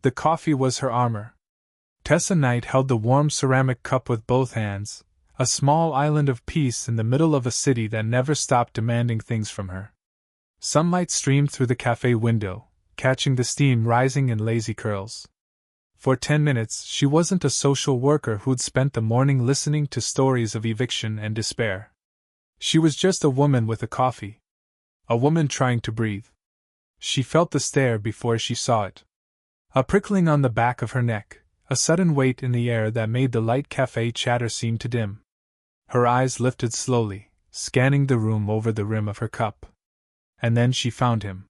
The coffee was her armor. Tessa Knight held the warm ceramic cup with both hands, a small island of peace in the middle of a city that never stopped demanding things from her. Sunlight streamed through the cafe window, catching the steam rising in lazy curls. For 10 minutes, she wasn't a social worker who'd spent the morning listening to stories of eviction and despair. She was just a woman with a coffee. A woman trying to breathe. She felt the stare before she saw it. A prickling on the back of her neck, a sudden weight in the air that made the light cafe chatter seem to dim. Her eyes lifted slowly, scanning the room over the rim of her cup. And then she found him.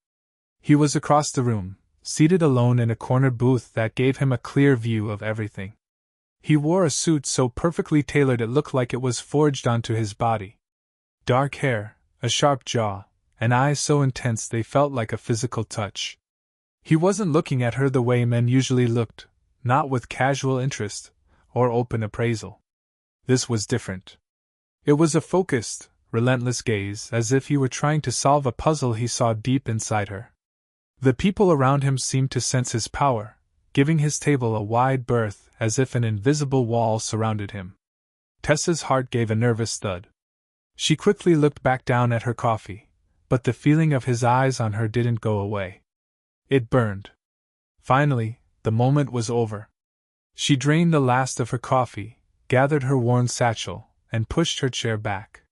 He was across the room, seated alone in a cornered booth that gave him a clear view of everything. He wore a suit so perfectly tailored it looked like it was forged onto his body. Dark hair, a sharp jaw, and eyes so intense they felt like a physical touch. He wasn't looking at her the way men usually looked, not with casual interest or open appraisal. This was different. It was a focused, relentless gaze, as if he were trying to solve a puzzle he saw deep inside her. The people around him seemed to sense his power, giving his table a wide berth as if an invisible wall surrounded him. Tessa's heart gave a nervous thud. She quickly looked back down at her coffee, but the feeling of his eyes on her didn't go away. It burned. Finally, the moment was over. She drained the last of her coffee, gathered her worn satchel, and pushed her chair back.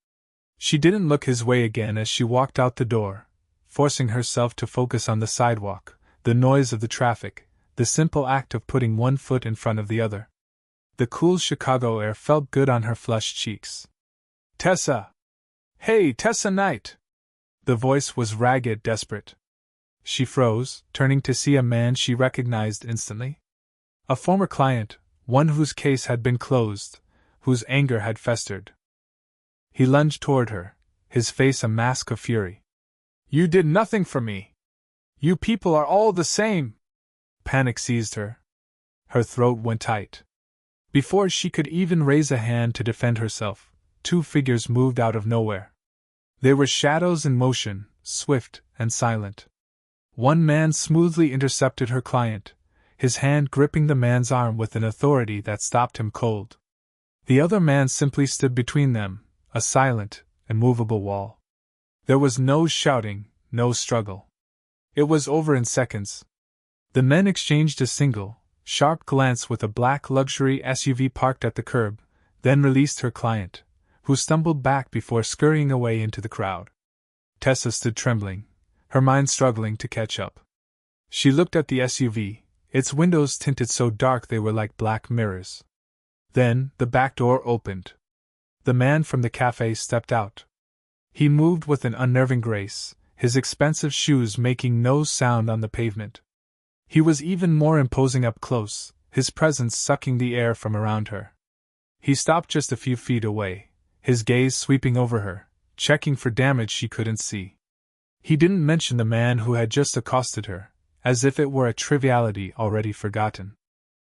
She didn't look his way again as she walked out the door, forcing herself to focus on the sidewalk, the noise of the traffic, the simple act of putting one foot in front of the other. The cool Chicago air felt good on her flushed cheeks. Tessa! Hey, Tessa Knight! The voice was ragged, desperate. She froze, turning to see a man she recognized instantly. A former client, one whose case had been closed, whose anger had festered. He lunged toward her, his face a mask of fury. You did nothing for me! You people are all the same! Panic seized her. Her throat went tight. Before she could even raise a hand to defend herself, two figures moved out of nowhere. They were shadows in motion, swift and silent. One man smoothly intercepted her client, his hand gripping the man's arm with an authority that stopped him cold. The other man simply stood between them, a silent, immovable wall. There was no shouting, no struggle. It was over in seconds. The men exchanged a single, sharp glance with a black luxury SUV parked at the curb, then released her client, who stumbled back before scurrying away into the crowd. Tessa stood trembling, her mind struggling to catch up. She looked at the SUV, its windows tinted so dark they were like black mirrors. Then, the back door opened. The man from the cafe stepped out. He moved with an unnerving grace, his expensive shoes making no sound on the pavement. He was even more imposing up close, his presence sucking the air from around her. He stopped just a few feet away, his gaze sweeping over her, checking for damage she couldn't see. He didn't mention the man who had just accosted her, as if it were a triviality already forgotten.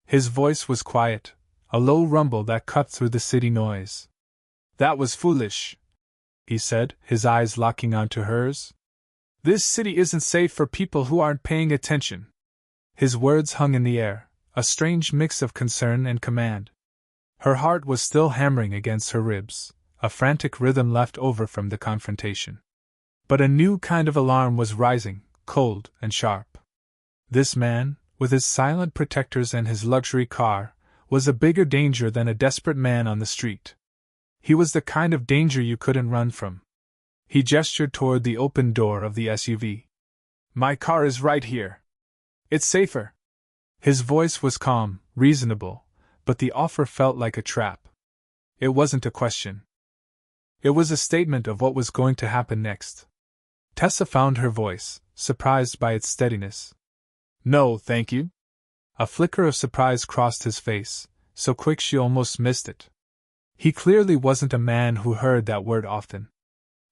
His voice was quiet, a low rumble that cut through the city noise. That was foolish, he said, his eyes locking onto hers. This city isn't safe for people who aren't paying attention. His words hung in the air, a strange mix of concern and command. Her heart was still hammering against her ribs, a frantic rhythm left over from the confrontation. But a new kind of alarm was rising, cold and sharp. This man, with his silent protectors and his luxury car, was a bigger danger than a desperate man on the street. He was the kind of danger you couldn't run from. He gestured toward the open door of the SUV. My car is right here. It's safer. His voice was calm, reasonable, but the offer felt like a trap. It wasn't a question. It was a statement of what was going to happen next. Tessa found her voice, surprised by its steadiness. No, thank you. A flicker of surprise crossed his face, so quick she almost missed it. He clearly wasn't a man who heard that word often.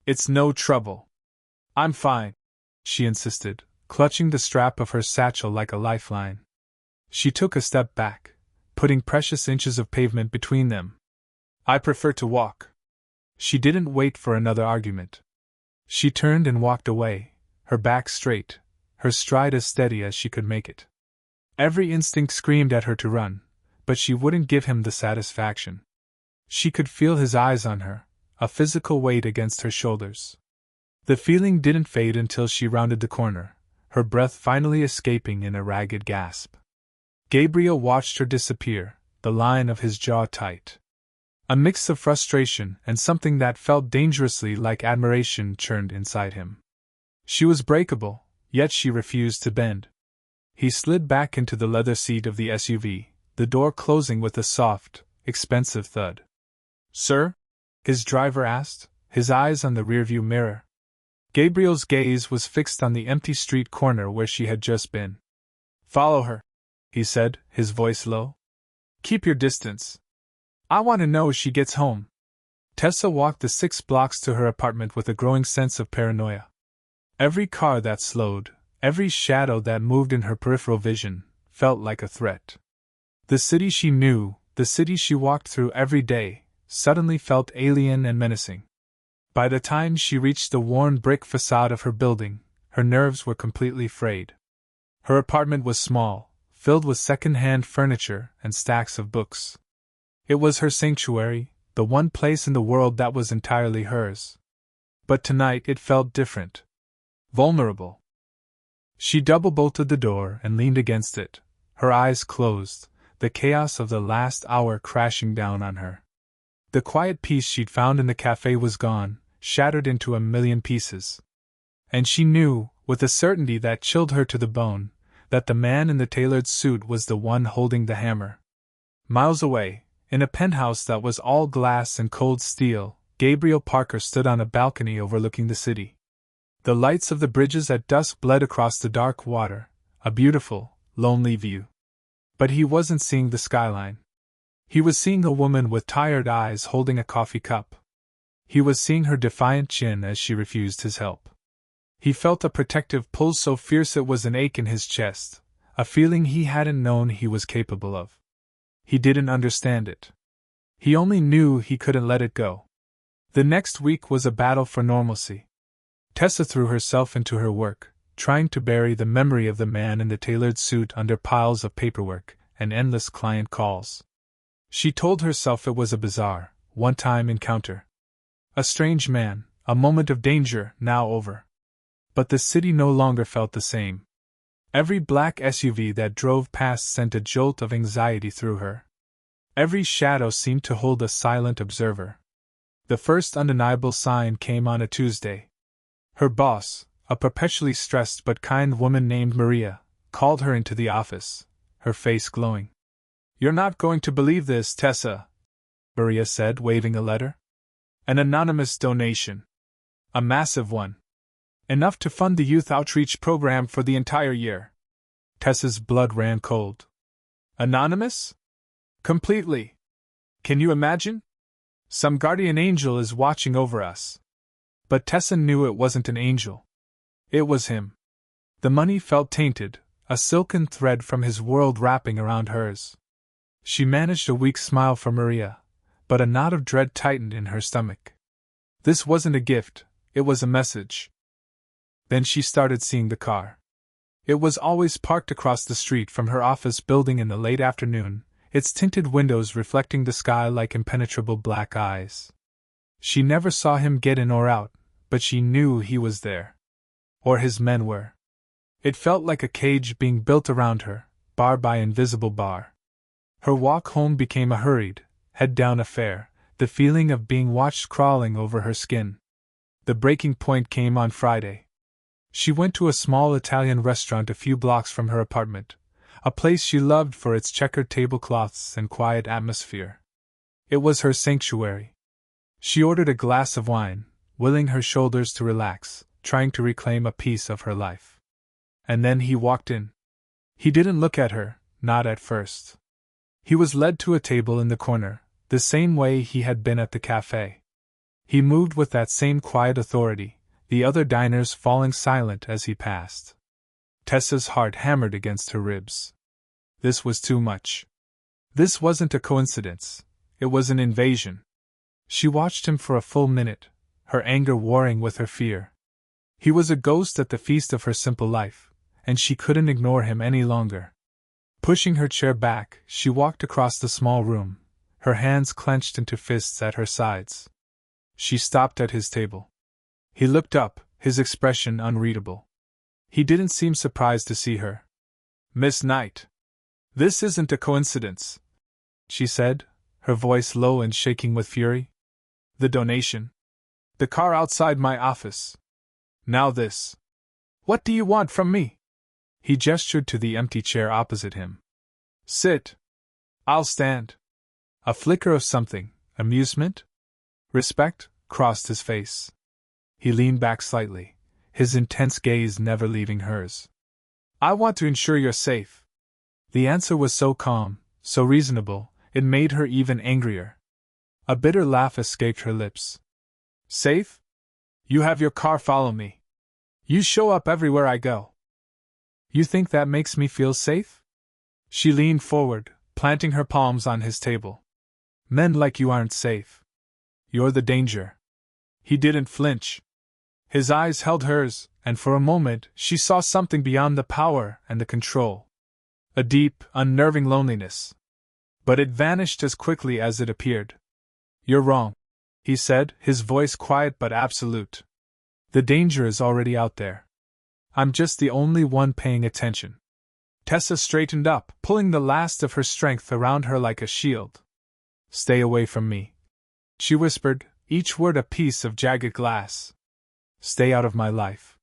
It's no trouble. I'm fine, she insisted, clutching the strap of her satchel like a lifeline. She took a step back, putting precious inches of pavement between them. I prefer to walk. She didn't wait for another argument. She turned and walked away, her back straight, her stride as steady as she could make it. Every instinct screamed at her to run, but she wouldn't give him the satisfaction. She could feel his eyes on her, a physical weight against her shoulders. The feeling didn't fade until she rounded the corner, her breath finally escaping in a ragged gasp. Gabriel watched her disappear, the line of his jaw tight. A mix of frustration and something that felt dangerously like admiration churned inside him. She was breakable, yet she refused to bend. He slid back into the leather seat of the SUV, the door closing with a soft, expensive thud. "Sir?" his driver asked, his eyes on the rearview mirror. Gabriel's gaze was fixed on the empty street corner where she had just been. "Follow her," he said, his voice low. "Keep your distance. I want to know she gets home." Tessa walked the 6 blocks to her apartment with a growing sense of paranoia. Every car that slowed, every shadow that moved in her peripheral vision, felt like a threat. The city she knew, the city she walked through every day, suddenly felt alien and menacing. By the time she reached the worn brick facade of her building, her nerves were completely frayed. Her apartment was small, filled with second-hand furniture and stacks of books. It was her sanctuary, the one place in the world that was entirely hers. But tonight it felt different. Vulnerable. She double-bolted the door and leaned against it, her eyes closed, the chaos of the last hour crashing down on her. The quiet peace she'd found in the cafe was gone, shattered into a million pieces. And she knew, with a certainty that chilled her to the bone, that the man in the tailored suit was the one holding the hammer. Miles away, in a penthouse that was all glass and cold steel, Gabriel Parker stood on a balcony overlooking the city. The lights of the bridges at dusk bled across the dark water, a beautiful, lonely view. But he wasn't seeing the skyline. He was seeing a woman with tired eyes holding a coffee cup. He was seeing her defiant chin as she refused his help. He felt a protective pull so fierce it was an ache in his chest, a feeling he hadn't known he was capable of. He didn't understand it. He only knew he couldn't let it go. The next week was a battle for normalcy. Tessa threw herself into her work, trying to bury the memory of the man in the tailored suit under piles of paperwork and endless client calls. She told herself it was a bizarre, one-time encounter. A strange man, a moment of danger, now over. But the city no longer felt the same. Every black SUV that drove past sent a jolt of anxiety through her. Every shadow seemed to hold a silent observer. The first undeniable sign came on a Tuesday. Her boss, a perpetually stressed but kind woman named Maria, called her into the office, her face glowing. "You're not going to believe this, Tessa," Maria said, waving a letter. "An anonymous donation. A massive one. Enough to fund the youth outreach program for the entire year." Tessa's blood ran cold. "Anonymous?" "Completely. Can you imagine? Some guardian angel is watching over us." But Tessa knew it wasn't an angel. It was him. The money felt tainted, a silken thread from his world wrapping around hers. She managed a weak smile for Maria, but a knot of dread tightened in her stomach. This wasn't a gift, it was a message. Then she started seeing the car. It was always parked across the street from her office building in the late afternoon, its tinted windows reflecting the sky like impenetrable black eyes. She never saw him get in or out, but she knew he was there. Or his men were. It felt like a cage being built around her, bar by invisible bar. Her walk home became a hurried, head-down affair, the feeling of being watched crawling over her skin. The breaking point came on Friday. She went to a small Italian restaurant a few blocks from her apartment, a place she loved for its checkered tablecloths and quiet atmosphere. It was her sanctuary. She ordered a glass of wine, willing her shoulders to relax, trying to reclaim a piece of her life. And then he walked in. He didn't look at her, not at first. He was led to a table in the corner, the same way he had been at the cafe. He moved with that same quiet authority, the other diners falling silent as he passed. Tessa's heart hammered against her ribs. This was too much. This wasn't a coincidence, it was an invasion. She watched him for a full minute, her anger warring with her fear. He was a ghost at the feast of her simple life, and she couldn't ignore him any longer. Pushing her chair back, she walked across the small room, her hands clenched into fists at her sides. She stopped at his table. He looked up, his expression unreadable. He didn't seem surprised to see her. "Miss Knight. This isn't a coincidence," she said, her voice low and shaking with fury. "The donation. The car outside my office. Now this. What do you want from me?" He gestured to the empty chair opposite him. "Sit. I'll stand." A flicker of something, amusement? Respect, crossed his face. He leaned back slightly, his intense gaze never leaving hers. "I want to ensure you're safe." The answer was so calm, so reasonable, it made her even angrier. A bitter laugh escaped her lips. "Safe? You have your car follow me. You show up everywhere I go. You think that makes me feel safe?" She leaned forward, planting her palms on his table. "Men like you aren't safe. You're the danger." He didn't flinch. His eyes held hers, and for a moment she saw something beyond the power and the control. A deep, unnerving loneliness. But it vanished as quickly as it appeared. "You're wrong," he said, his voice quiet but absolute. "The danger is already out there. I'm just the only one paying attention." Tessa straightened up, pulling the last of her strength around her like a shield. "Stay away from me," she whispered, each word a piece of jagged glass. "Stay out of my life."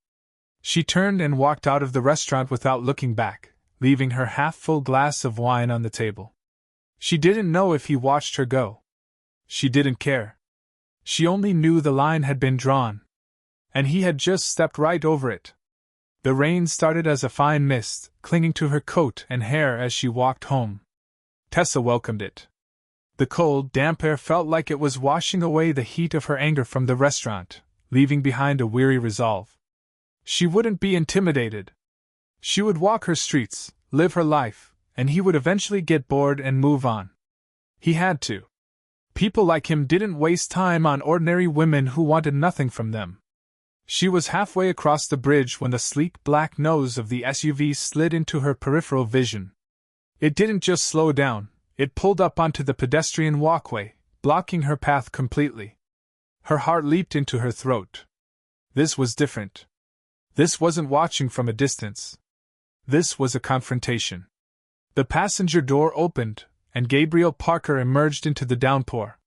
She turned and walked out of the restaurant without looking back, leaving her half-full glass of wine on the table. She didn't know if he watched her go. She didn't care. She only knew the line had been drawn. And he had just stepped right over it. The rain started as a fine mist, clinging to her coat and hair as she walked home. Tessa welcomed it. The cold, damp air felt like it was washing away the heat of her anger from the restaurant, leaving behind a weary resolve. She wouldn't be intimidated. She would walk her streets, live her life, and he would eventually get bored and move on. He had to. People like him didn't waste time on ordinary women who wanted nothing from them. She was halfway across the bridge when the sleek black nose of the SUV slid into her peripheral vision. It didn't just slow down, it pulled up onto the pedestrian walkway, blocking her path completely. Her heart leaped into her throat. This was different. This wasn't watching from a distance. This was a confrontation. The passenger door opened, and Gabriel Parker emerged into the downpour.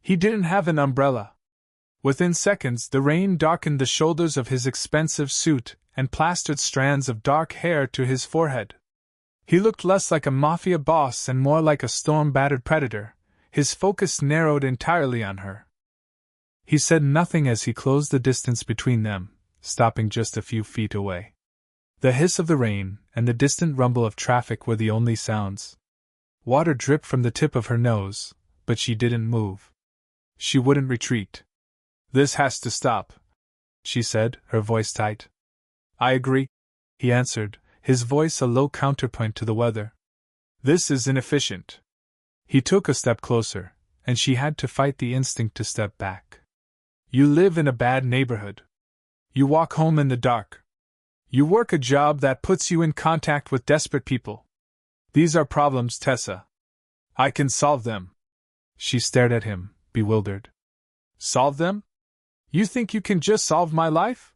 He didn't have an umbrella. Within seconds, the rain darkened the shoulders of his expensive suit and plastered strands of dark hair to his forehead. He looked less like a Mafia boss and more like a storm-battered predator, his focus narrowed entirely on her. He said nothing as he closed the distance between them, stopping just a few feet away. The hiss of the rain and the distant rumble of traffic were the only sounds. Water dripped from the tip of her nose, but she didn't move. She wouldn't retreat. "This has to stop," she said, her voice tight. "I agree," he answered, his voice a low counterpoint to the weather. "This is inefficient." He took a step closer, and she had to fight the instinct to step back. "You live in a bad neighborhood. You walk home in the dark. You work a job that puts you in contact with desperate people. These are problems, Tessa. I can solve them." She stared at him, bewildered. "Solve them? You think you can just solve my life?"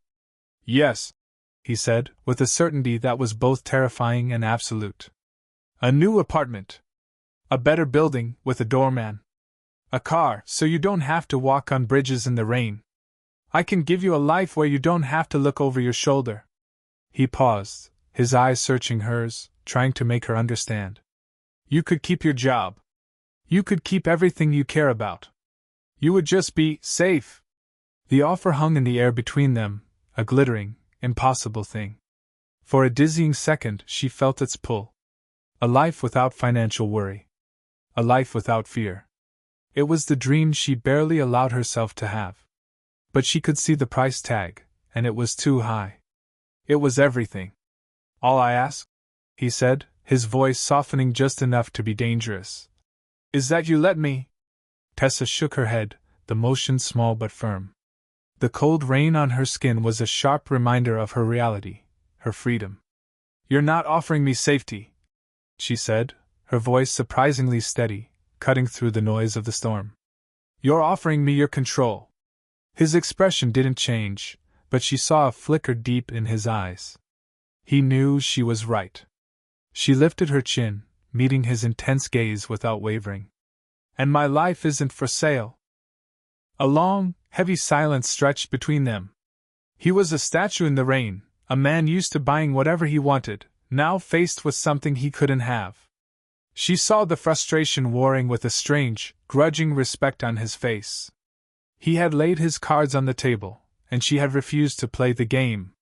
"Yes," he said, with a certainty that was both terrifying and absolute. "A new apartment. A better building, with a doorman. A car, so you don't have to walk on bridges in the rain. I can give you a life where you don't have to look over your shoulder." He paused, his eyes searching hers, trying to make her understand. "You could keep your job. You could keep everything you care about. You would just be safe." The offer hung in the air between them, a glittering, impossible thing. For a dizzying second she felt its pull. A life without financial worry. A life without fear. It was the dream she barely allowed herself to have. But she could see the price tag, and it was too high. It was everything. "All I ask," he said, his voice softening just enough to be dangerous, "is that you let me." Tessa shook her head, the motion small but firm. The cold rain on her skin was a sharp reminder of her reality, her freedom. "You're not offering me safety," she said, her voice surprisingly steady, cutting through the noise of the storm. You're offering me your control. His expression didn't change, but she saw a flicker deep in his eyes. He knew she was right. She lifted her chin, meeting his intense gaze without wavering. And my life isn't for sale. A long, heavy silence stretched between them. He was a statue in the rain, a man used to buying whatever he wanted, now faced with something he couldn't have. She saw the frustration warring with a strange, grudging respect on his face. He had laid his cards on the table, and she had refused to play the game.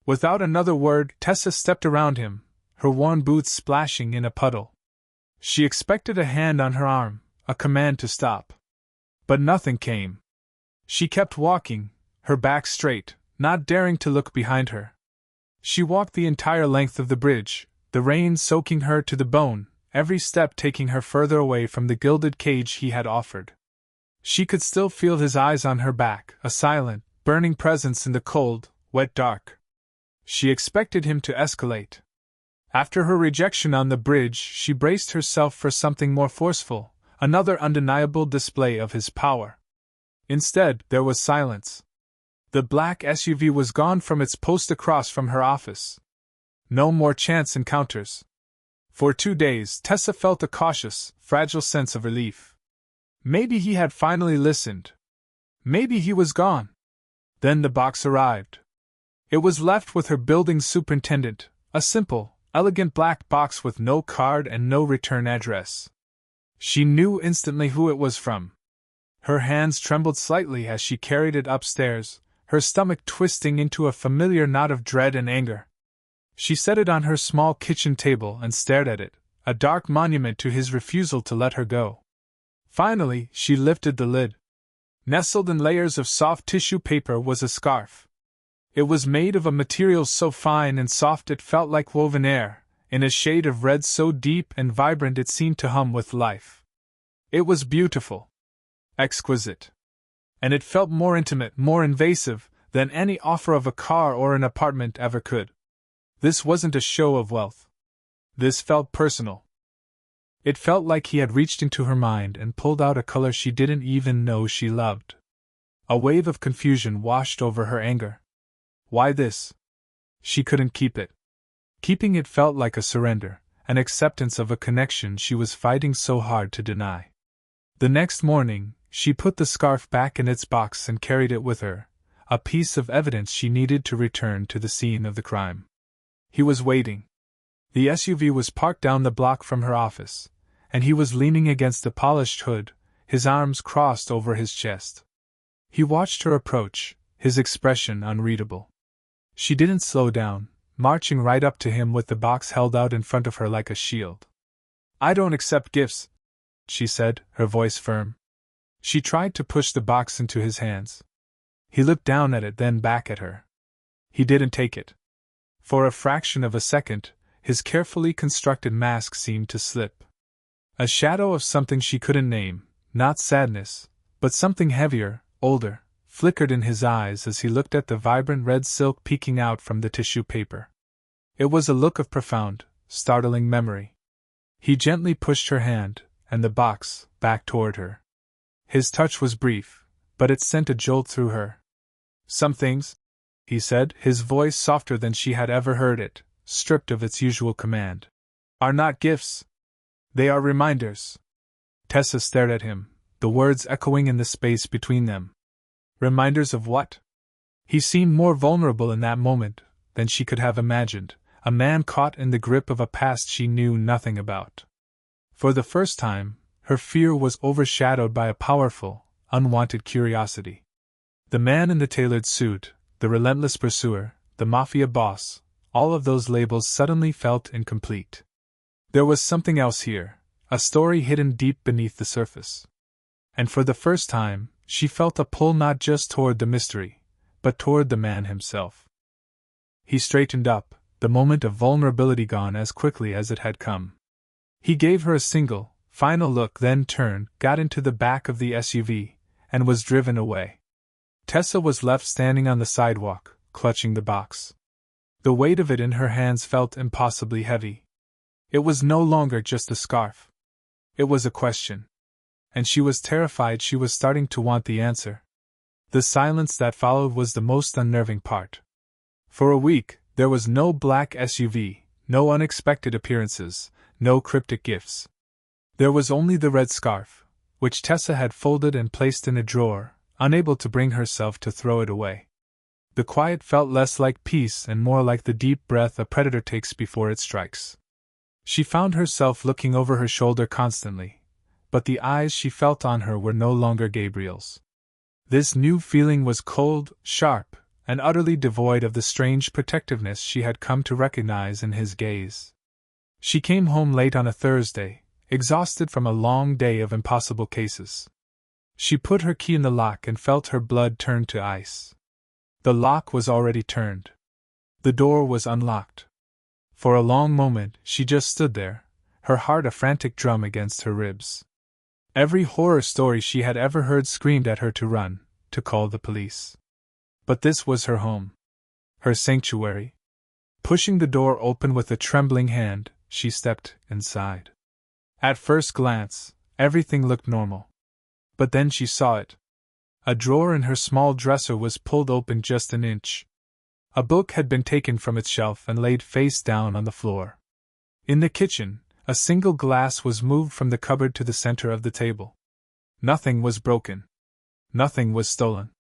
Without another word, Tessa stepped around him, her worn boots splashing in a puddle. She expected a hand on her arm, a command to stop. But nothing came. She kept walking, her back straight, not daring to look behind her. She walked the entire length of the bridge, the rain soaking her to the bone, every step taking her further away from the gilded cage he had offered. She could still feel his eyes on her back, a silent, burning presence in the cold, wet dark. She expected him to escalate. After her rejection on the bridge, she braced herself for something more forceful, another undeniable display of his power. Instead, there was silence. The black SUV was gone from its post across from her office. No more chance encounters. For 2 days, Tessa felt a cautious, fragile sense of relief. Maybe he had finally listened. Maybe he was gone. Then the box arrived. It was left with her building superintendent, a simple, elegant black box with no card and no return address. She knew instantly who it was from. Her hands trembled slightly as she carried it upstairs, her stomach twisting into a familiar knot of dread and anger. She set it on her small kitchen table and stared at it, a dark monument to his refusal to let her go. Finally, she lifted the lid. Nestled in layers of soft tissue paper was a scarf. It was made of a material so fine and soft it felt like woven air, in a shade of red so deep and vibrant it seemed to hum with life. It was beautiful. Exquisite. And it felt more intimate, more invasive, than any offer of a car or an apartment ever could. This wasn't a show of wealth. This felt personal. It felt like he had reached into her mind and pulled out a color she didn't even know she loved. A wave of confusion washed over her anger. Why this? She couldn't keep it. Keeping it felt like a surrender, an acceptance of a connection she was fighting so hard to deny. The next morning, she put the scarf back in its box and carried it with her, a piece of evidence she needed to return to the scene of the crime. He was waiting. The SUV was parked down the block from her office, and he was leaning against the polished hood, his arms crossed over his chest. He watched her approach, his expression unreadable. She didn't slow down, marching right up to him with the box held out in front of her like a shield. I don't accept gifts, she said, her voice firm. She tried to push the box into his hands. He looked down at it, then back at her. He didn't take it. For a fraction of a second, his carefully constructed mask seemed to slip. A shadow of something she couldn't name, not sadness, but something heavier, older, flickered in his eyes as he looked at the vibrant red silk peeking out from the tissue paper. It was a look of profound, startling memory. He gently pushed her hand, and the box, back toward her. His touch was brief, but it sent a jolt through her. Some things, he said, his voice softer than she had ever heard it, stripped of its usual command, are not gifts. They are reminders. Tessa stared at him, the words echoing in the space between them. Reminders of what? He seemed more vulnerable in that moment than she could have imagined, a man caught in the grip of a past she knew nothing about. For the first time, her fear was overshadowed by a powerful, unwanted curiosity. The man in the tailored suit, the relentless pursuer, the Mafia boss, all of those labels suddenly felt incomplete. There was something else here, a story hidden deep beneath the surface. And for the first time, she felt a pull not just toward the mystery, but toward the man himself. He straightened up, the moment of vulnerability gone as quickly as it had come. He gave her a single, final look, then turned, got into the back of the SUV, and was driven away. Tessa was left standing on the sidewalk, clutching the box. The weight of it in her hands felt impossibly heavy. It was no longer just a scarf. It was a question. And she was terrified. She was starting to want the answer. The silence that followed was the most unnerving part. For a week, there was no black SUV, no unexpected appearances, no cryptic gifts. There was only the red scarf, which Tessa had folded and placed in a drawer, unable to bring herself to throw it away. The quiet felt less like peace and more like the deep breath a predator takes before it strikes. She found herself looking over her shoulder constantly, but the eyes she felt on her were no longer Gabriel's. This new feeling was cold, sharp, and utterly devoid of the strange protectiveness she had come to recognize in his gaze. She came home late on a Thursday, exhausted from a long day of impossible cases. She put her key in the lock and felt her blood turn to ice. The lock was already turned. The door was unlocked. For a long moment she just stood there, her heart a frantic drum against her ribs. Every horror story she had ever heard screamed at her to run, to call the police. But this was her home. Her sanctuary. Pushing the door open with a trembling hand, she stepped inside. At first glance, everything looked normal. But then she saw it. A drawer in her small dresser was pulled open just an inch. A book had been taken from its shelf and laid face down on the floor. In the kitchen, a single glass was moved from the cupboard to the center of the table. Nothing was broken. Nothing was stolen.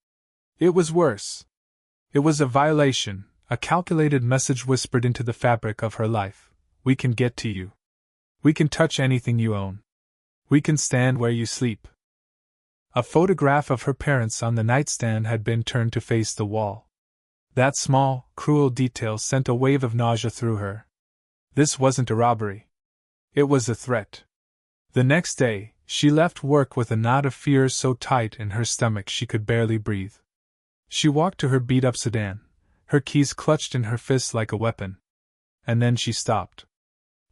It was worse. It was a violation, a calculated message whispered into the fabric of her life. We can get to you. We can touch anything you own. We can stand where you sleep. A photograph of her parents on the nightstand had been turned to face the wall. That small, cruel detail sent a wave of nausea through her. This wasn't a robbery. It was a threat. The next day, she left work with a knot of fear so tight in her stomach she could barely breathe. She walked to her beat-up sedan, her keys clutched in her fists like a weapon. And then she stopped.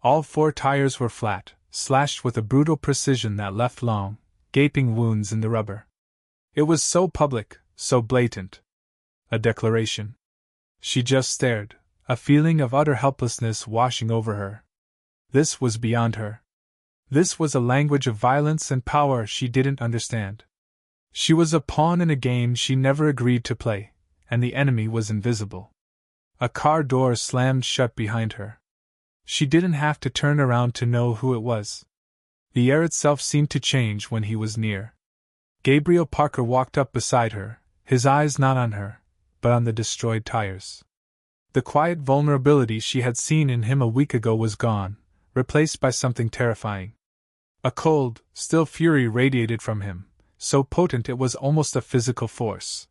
All 4 tires were flat, slashed with a brutal precision that left long, gaping wounds in the rubber. It was so public, so blatant. A declaration. She just stared, a feeling of utter helplessness washing over her. This was beyond her. This was a language of violence and power she didn't understand. She was a pawn in a game she never agreed to play, and the enemy was invisible. A car door slammed shut behind her. She didn't have to turn around to know who it was. The air itself seemed to change when he was near. Gabriel Parker walked up beside her, his eyes not on her, but on the destroyed tires. The quiet vulnerability she had seen in him a week ago was gone, replaced by something terrifying. A cold, still fury radiated from him, so potent it was almost a physical force.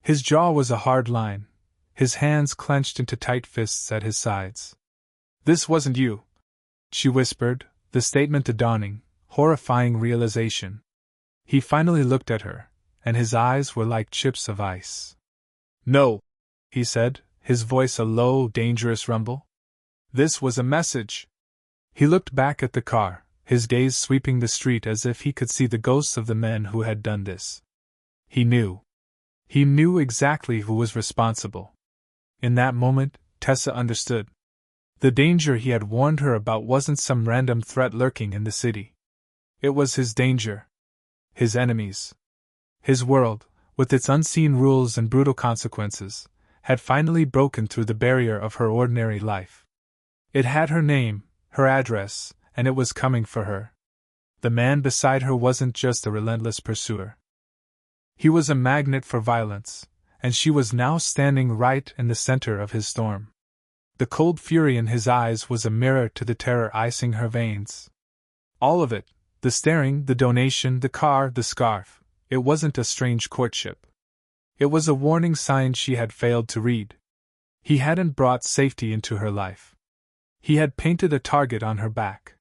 His jaw was a hard line, his hands clenched into tight fists at his sides. "This wasn't you," she whispered, the statement a dawning, horrifying realization. He finally looked at her, and his eyes were like chips of ice. "No," he said, his voice a low, dangerous rumble. "This was a message." He looked back at the car, his gaze sweeping the street as if he could see the ghosts of the men who had done this. He knew. He knew exactly who was responsible. In that moment, Tessa understood. The danger he had warned her about wasn't some random threat lurking in the city. It was his danger. His enemies. His world, with its unseen rules and brutal consequences, had finally broken through the barrier of her ordinary life. It had her name, her address, and it was coming for her. The man beside her wasn't just a relentless pursuer. He was a magnet for violence, and she was now standing right in the center of his storm. The cold fury in his eyes was a mirror to the terror icing her veins. All of it, the staring, the donation, the car, the scarf, it wasn't a strange courtship. It was a warning sign she had failed to read. He hadn't brought safety into her life. He had painted a target on her back.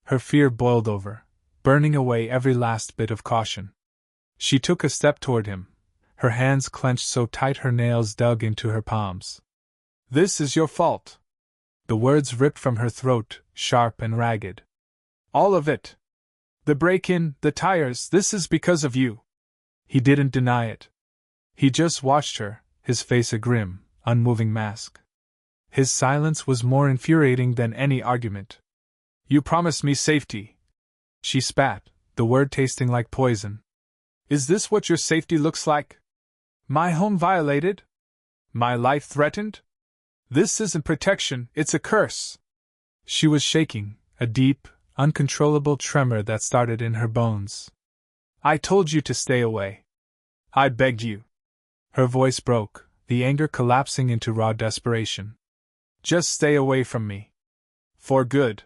Her fear boiled over, burning away every last bit of caution. She took a step toward him, her hands clenched so tight her nails dug into her palms. "This is your fault." The words ripped from her throat, sharp and ragged. "All of it. The break-in, the tires, this is because of you." He didn't deny it. He just watched her, his face a grim, unmoving mask. His silence was more infuriating than any argument. You promised me safety. She spat, the word tasting like poison. Is this what your safety looks like? My home violated? My life threatened? This isn't protection, it's a curse. She was shaking, a deep, uncontrollable tremor that started in her bones. I told you to stay away. I begged you. Her voice broke, the anger collapsing into raw desperation. Just stay away from me. For good.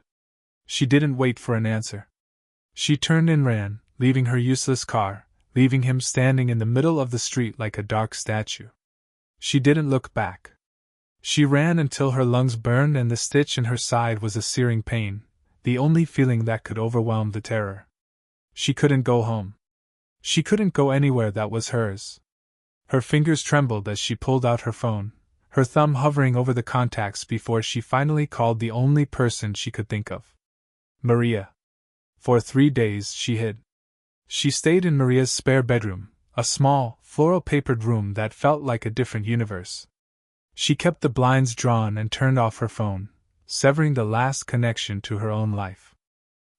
She didn't wait for an answer. She turned and ran, leaving her useless car, leaving him standing in the middle of the street like a dark statue. She didn't look back. She ran until her lungs burned and the stitch in her side was a searing pain, the only feeling that could overwhelm the terror. She couldn't go home. She couldn't go anywhere that was hers. Her fingers trembled as she pulled out her phone, her thumb hovering over the contacts before she finally called the only person she could think of. Maria. For 3 days she hid. She stayed in Maria's spare bedroom, a small, floral-papered room that felt like a different universe. She kept the blinds drawn and turned off her phone, severing the last connection to her own life.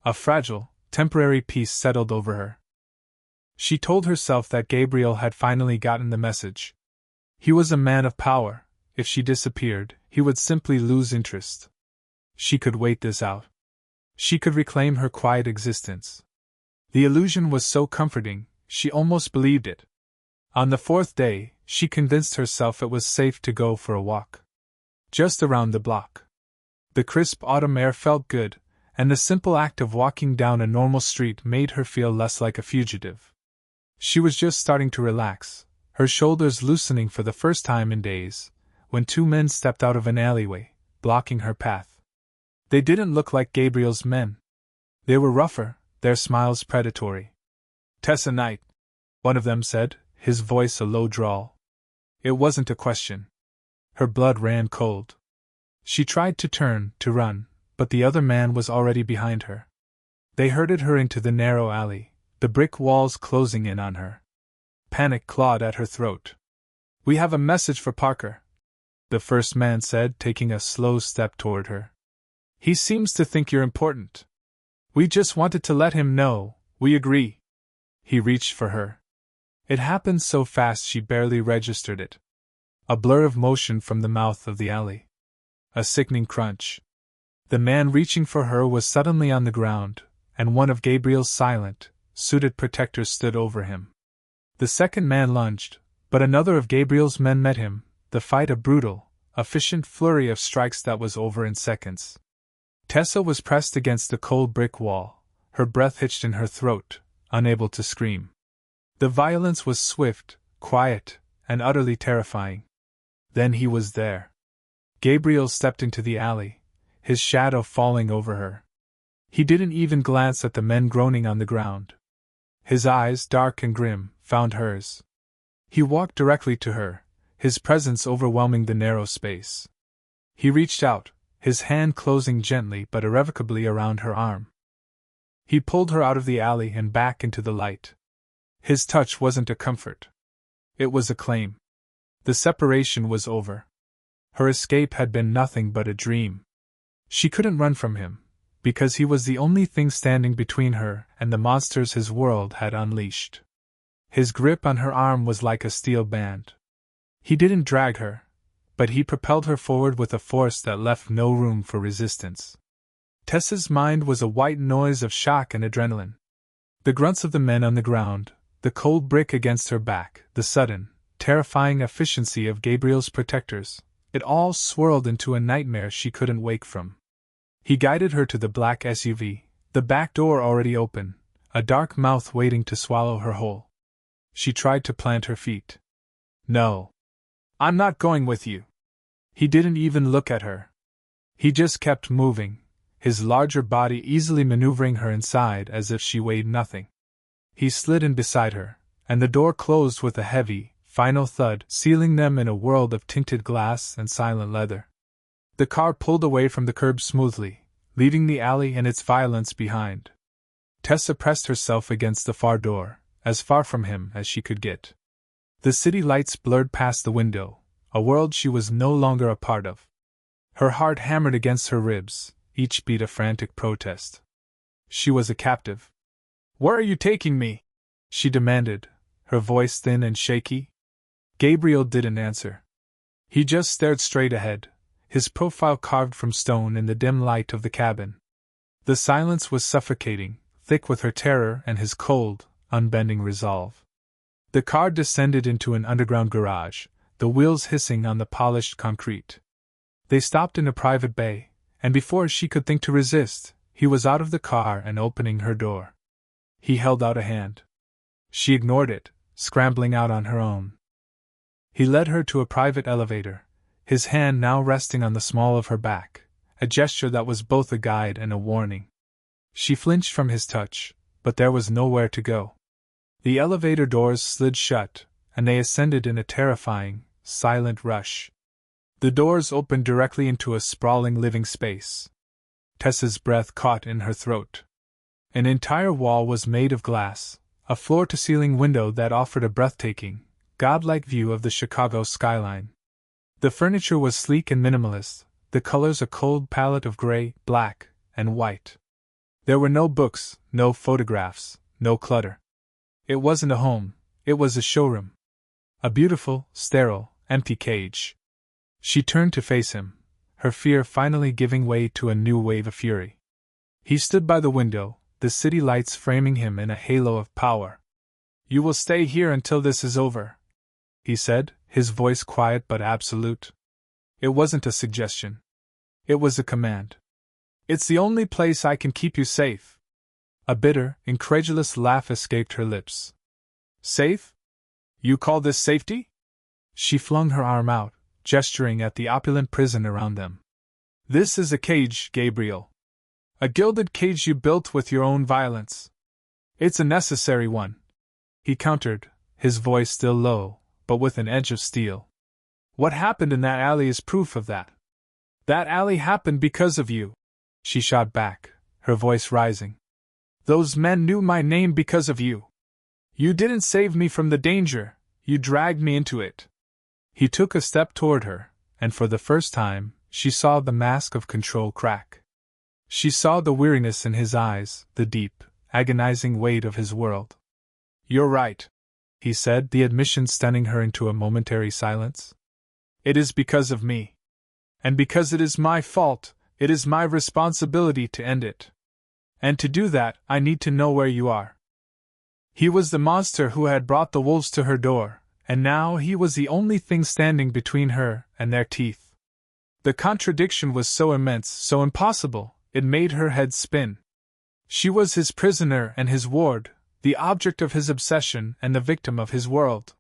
A fragile, temporary peace settled over her. She told herself that Gabriel had finally gotten the message. He was a man of power. If she disappeared, he would simply lose interest. She could wait this out. She could reclaim her quiet existence. The illusion was so comforting, she almost believed it. On the 4th day, she convinced herself it was safe to go for a walk. Just around the block. The crisp autumn air felt good, and the simple act of walking down a normal street made her feel less like a fugitive. She was just starting to relax, her shoulders loosening for the first time in days, when 2 men stepped out of an alleyway, blocking her path. They didn't look like Gabriel's men. They were rougher, their smiles predatory. Tessa Knight, one of them said, his voice a low drawl. It wasn't a question. Her blood ran cold. She tried to turn, to run, but the other man was already behind her. They herded her into the narrow alley, the brick walls closing in on her. Panic clawed at her throat. We have a message for Parker, the first man said, taking a slow step toward her. He seems to think you're important. We just wanted to let him know, we agree. He reached for her. It happened so fast she barely registered it. A blur of motion from the mouth of the alley. A sickening crunch. The man reaching for her was suddenly on the ground, and one of Gabriel's silent, suited protectors stood over him. The second man lunged, but another of Gabriel's men met him, the fight a brutal, efficient flurry of strikes that was over in seconds. Tessa was pressed against the cold brick wall, her breath hitched in her throat, unable to scream. The violence was swift, quiet, and utterly terrifying. Then he was there. Gabriel stepped into the alley, his shadow falling over her. He didn't even glance at the men groaning on the ground. His eyes, dark and grim, found hers. He walked directly to her, his presence overwhelming the narrow space. He reached out, his hand closing gently but irrevocably around her arm. He pulled her out of the alley and back into the light. His touch wasn't a comfort. It was a claim. The separation was over. Her escape had been nothing but a dream. She couldn't run from him, because he was the only thing standing between her and the monsters his world had unleashed. His grip on her arm was like a steel band. He didn't drag her, but he propelled her forward with a force that left no room for resistance. Tessa's mind was a white noise of shock and adrenaline. The grunts of the men on the ground, the cold brick against her back, the sudden, terrifying efficiency of Gabriel's protectors, it all swirled into a nightmare she couldn't wake from. He guided her to the black SUV, the back door already open, a dark mouth waiting to swallow her whole. She tried to plant her feet. No. I'm not going with you. He didn't even look at her. He just kept moving, his larger body easily maneuvering her inside as if she weighed nothing. He slid in beside her, and the door closed with a heavy, final thud, sealing them in a world of tinted glass and silent leather. The car pulled away from the curb smoothly, leaving the alley and its violence behind. Tessa pressed herself against the far door, as far from him as she could get. The city lights blurred past the window, a world she was no longer a part of. Her heart hammered against her ribs, each beat a frantic protest. She was a captive. "Where are you taking me?" she demanded, her voice thin and shaky. Gabriel didn't answer. He just stared straight ahead, his profile carved from stone in the dim light of the cabin. The silence was suffocating, thick with her terror and his cold, unbending resolve. The car descended into an underground garage, the wheels hissing on the polished concrete. They stopped in a private bay, and before she could think to resist, he was out of the car and opening her door. He held out a hand. She ignored it, scrambling out on her own. He led her to a private elevator, his hand now resting on the small of her back, a gesture that was both a guide and a warning. She flinched from his touch, but there was nowhere to go. The elevator doors slid shut, and they ascended in a terrifying, silent rush. The doors opened directly into a sprawling living space. Tessa's breath caught in her throat. An entire wall was made of glass, a floor-to-ceiling window that offered a breathtaking, godlike view of the Chicago skyline. The furniture was sleek and minimalist, the colors a cold palette of gray, black, and white. There were no books, no photographs, no clutter. It wasn't a home, it was a showroom. A beautiful, sterile, empty cage. She turned to face him, her fear finally giving way to a new wave of fury. He stood by the window, the city lights framing him in a halo of power. "You will stay here until this is over," he said, his voice quiet but absolute. It wasn't a suggestion. It was a command. "It's the only place I can keep you safe." A bitter, incredulous laugh escaped her lips. "Safe? You call this safety?" She flung her arm out, gesturing at the opulent prison around them. "This is a cage, Gabriel. A gilded cage you built with your own violence. It's a necessary one," he countered, his voice still low, but with an edge of steel. "What happened in that alley is proof of that. That alley happened because of you," she shot back, her voice rising. "Those men knew my name because of you. You didn't save me from the danger, you dragged me into it." He took a step toward her, and for the first time, she saw the mask of control crack. She saw the weariness in his eyes, the deep, agonizing weight of his world. "You're right," he said, the admission stunning her into a momentary silence. "It is because of me. And because it is my fault, it is my responsibility to end it. And to do that, I need to know where you are." He was the monster who had brought the wolves to her door, and now he was the only thing standing between her and their teeth. The contradiction was so immense, so impossible, it made her head spin. She was his prisoner and his ward, the object of his obsession and the victim of his world.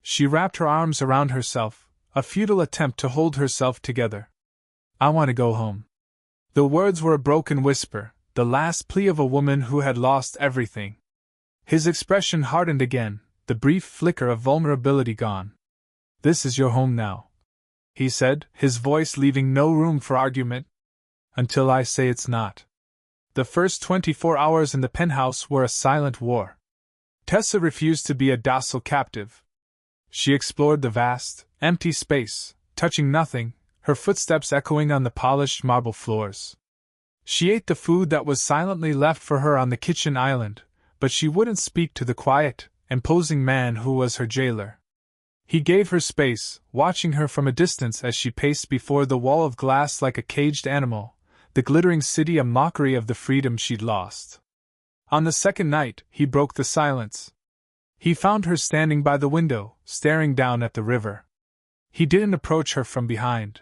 She wrapped her arms around herself, a futile attempt to hold herself together. "I want to go home." The words were a broken whisper, the last plea of a woman who had lost everything. His expression hardened again, the brief flicker of vulnerability gone. "This is your home now," he said, his voice leaving no room for argument. "Until I say it's not." The first 24 hours in the penthouse were a silent war. Tessa refused to be a docile captive. She explored the vast, empty space, touching nothing, her footsteps echoing on the polished marble floors. She ate the food that was silently left for her on the kitchen island, but she wouldn't speak to the quiet, imposing man who was her jailer. He gave her space, watching her from a distance as she paced before the wall of glass like a caged animal, the glittering city a mockery of the freedom she'd lost. On the second night, he broke the silence. He found her standing by the window, staring down at the river. He didn't approach her from behind.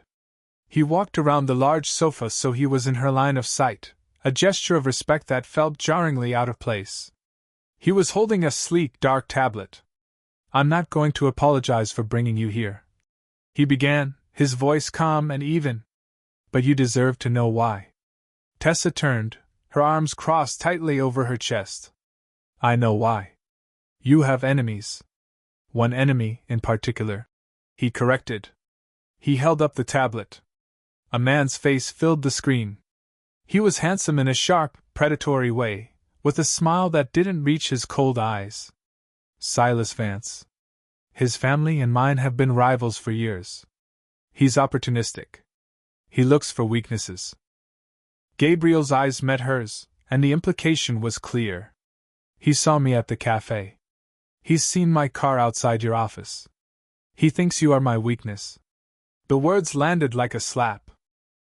He walked around the large sofa so he was in her line of sight, a gesture of respect that felt jarringly out of place. He was holding a sleek, dark tablet. "I'm not going to apologize for bringing you here," he began, his voice calm and even. "But you deserve to know why." Tessa turned, her arms crossed tightly over her chest. "I know why. You have enemies." "One enemy, in particular," he corrected. He held up the tablet. A man's face filled the screen. He was handsome in a sharp, predatory way, with a smile that didn't reach his cold eyes. "Silas Vance. His family and mine have been rivals for years. He's opportunistic. He looks for weaknesses." Gabriel's eyes met hers, and the implication was clear. He saw me at the cafe. He's seen my car outside your office. He thinks you are my weakness. The words landed like a slap.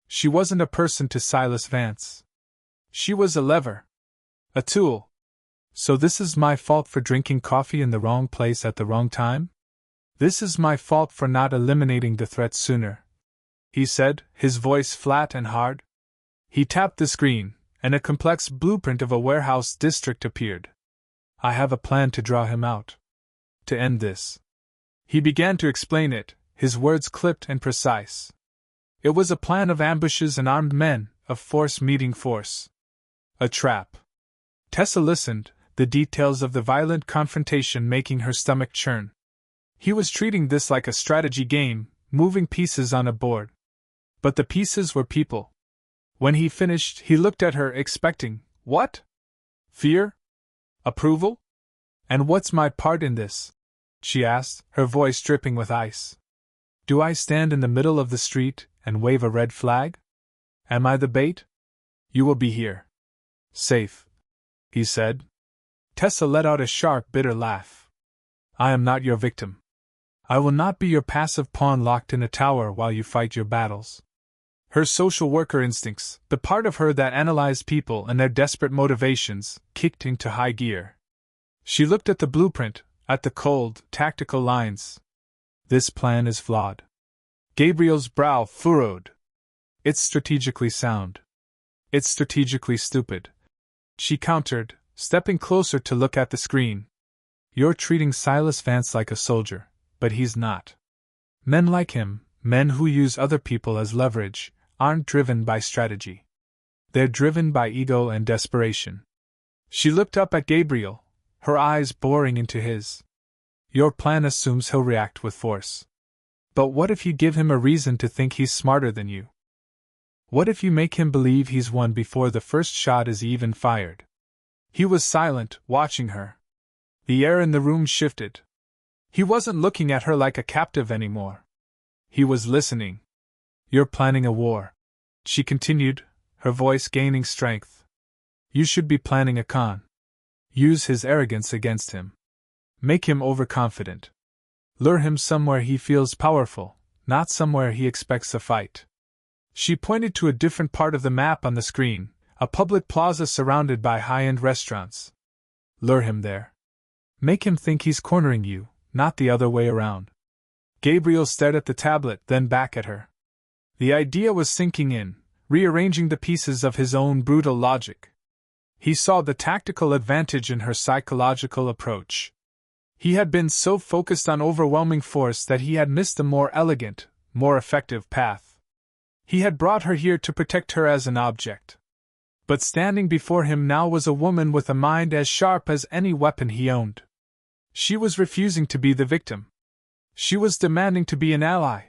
She wasn't a person to Silas Vance. She was a lever. A tool. So this is my fault for drinking coffee in the wrong place at the wrong time? This is my fault for not eliminating the threat sooner, he said, his voice flat and hard. He tapped the screen, and a complex blueprint of a warehouse district appeared. I have a plan to draw him out. To end this. He began to explain it, his words clipped and precise. It was a plan of ambushes and armed men, of force meeting force. A trap. Tessa listened, the details of the violent confrontation making her stomach churn. He was treating this like a strategy game, moving pieces on a board. But the pieces were people. When he finished, he looked at her, expecting, what? Fear? Approval? And what's my part in this? She asked, her voice dripping with ice. Do I stand in the middle of the street and wave a red flag? Am I the bait? You will be here. Safe, he said. Tessa let out a sharp, bitter laugh. I am not your victim. I will not be your passive pawn locked in a tower while you fight your battles. Her social worker instincts, the part of her that analyzed people and their desperate motivations, kicked into high gear. She looked at the blueprint, at the cold, tactical lines. This plan is flawed. Gabriel's brow furrowed. It's strategically sound. It's strategically stupid. She countered, stepping closer to look at the screen. You're treating Silas Vance like a soldier, but he's not. Men like him, men who use other people as leverage, aren't driven by strategy. They're driven by ego and desperation. She looked up at Gabriel, her eyes boring into his. Your plan assumes he'll react with force. But what if you give him a reason to think he's smarter than you? What if you make him believe he's won before the first shot is even fired? He was silent, watching her. The air in the room shifted. He wasn't looking at her like a captive anymore. He was listening. You're planning a war, she continued, her voice gaining strength. You should be planning a con. Use his arrogance against him. Make him overconfident. Lure him somewhere he feels powerful, not somewhere he expects a fight. She pointed to a different part of the map on the screen, a public plaza surrounded by high-end restaurants. Lure him there. Make him think he's cornering you, not the other way around. Gabriel stared at the tablet, then back at her. The idea was sinking in, rearranging the pieces of his own brutal logic. He saw the tactical advantage in her psychological approach. He had been so focused on overwhelming force that he had missed a more elegant, more effective path. He had brought her here to protect her as an object. But standing before him now was a woman with a mind as sharp as any weapon he owned. She was refusing to be the victim. She was demanding to be an ally.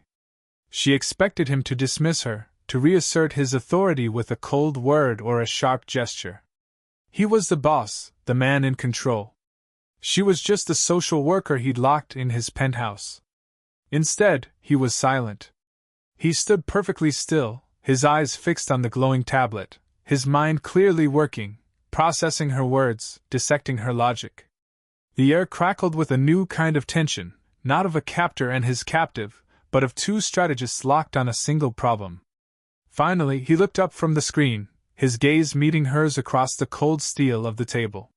She expected him to dismiss her, to reassert his authority with a cold word or a sharp gesture. He was the boss, the man in control. She was just the social worker he'd locked in his penthouse. Instead, he was silent. He stood perfectly still, his eyes fixed on the glowing tablet, his mind clearly working, processing her words, dissecting her logic. The air crackled with a new kind of tension, not of a captor and his captive, but of two strategists locked on a single problem. Finally, he looked up from the screen, his gaze meeting hers across the cold steel of the table.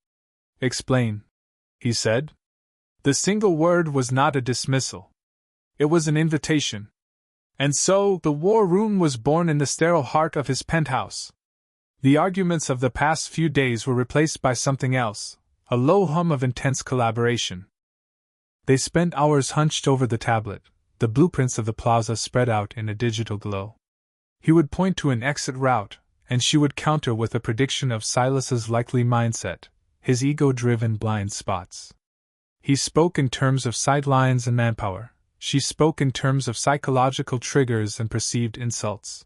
Explain, he said. The single word was not a dismissal. It was an invitation. And so, the war room was born in the sterile heart of his penthouse. The arguments of the past few days were replaced by something else, a low hum of intense collaboration. They spent hours hunched over the tablet, the blueprints of the plaza spread out in a digital glow. He would point to an exit route, and she would counter with a prediction of Silas's likely mindset, his ego-driven blind spots. He spoke in terms of sightlines and manpower. She spoke in terms of psychological triggers and perceived insults.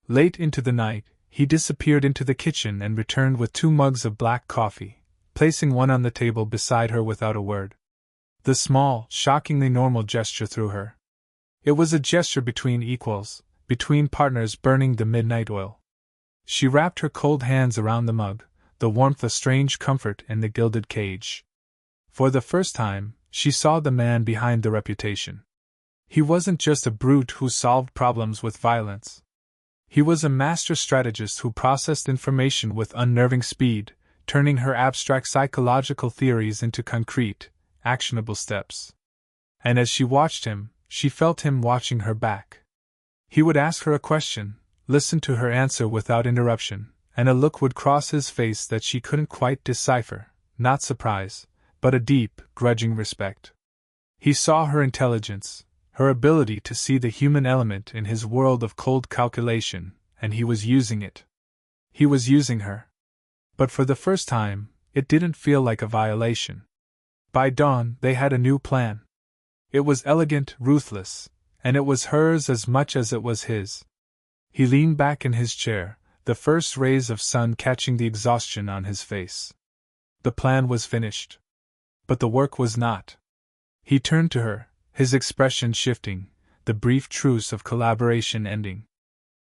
Late into the night, he disappeared into the kitchen and returned with 2 mugs of black coffee, placing one on the table beside her without a word. The small, shockingly normal gesture threw her. It was a gesture between equals, between partners burning the midnight oil. She wrapped her cold hands around the mug, the warmth a strange comfort in the gilded cage. For the first time, she saw the man behind the reputation. He wasn't just a brute who solved problems with violence. He was a master strategist who processed information with unnerving speed, turning her abstract psychological theories into concrete, actionable steps. And as she watched him, she felt him watching her back. He would ask her a question, listen to her answer without interruption, and a look would cross his face that she couldn't quite decipher, not surprise, but a deep, grudging respect. He saw her intelligence, her ability to see the human element in his world of cold calculation, and he was using it. He was using her. But for the first time, it didn't feel like a violation. By dawn, they had a new plan. It was elegant, ruthless, and it was hers as much as it was his. He leaned back in his chair, the first rays of sun catching the exhaustion on his face. The plan was finished. But the work was not. He turned to her, his expression shifting, the brief truce of collaboration ending.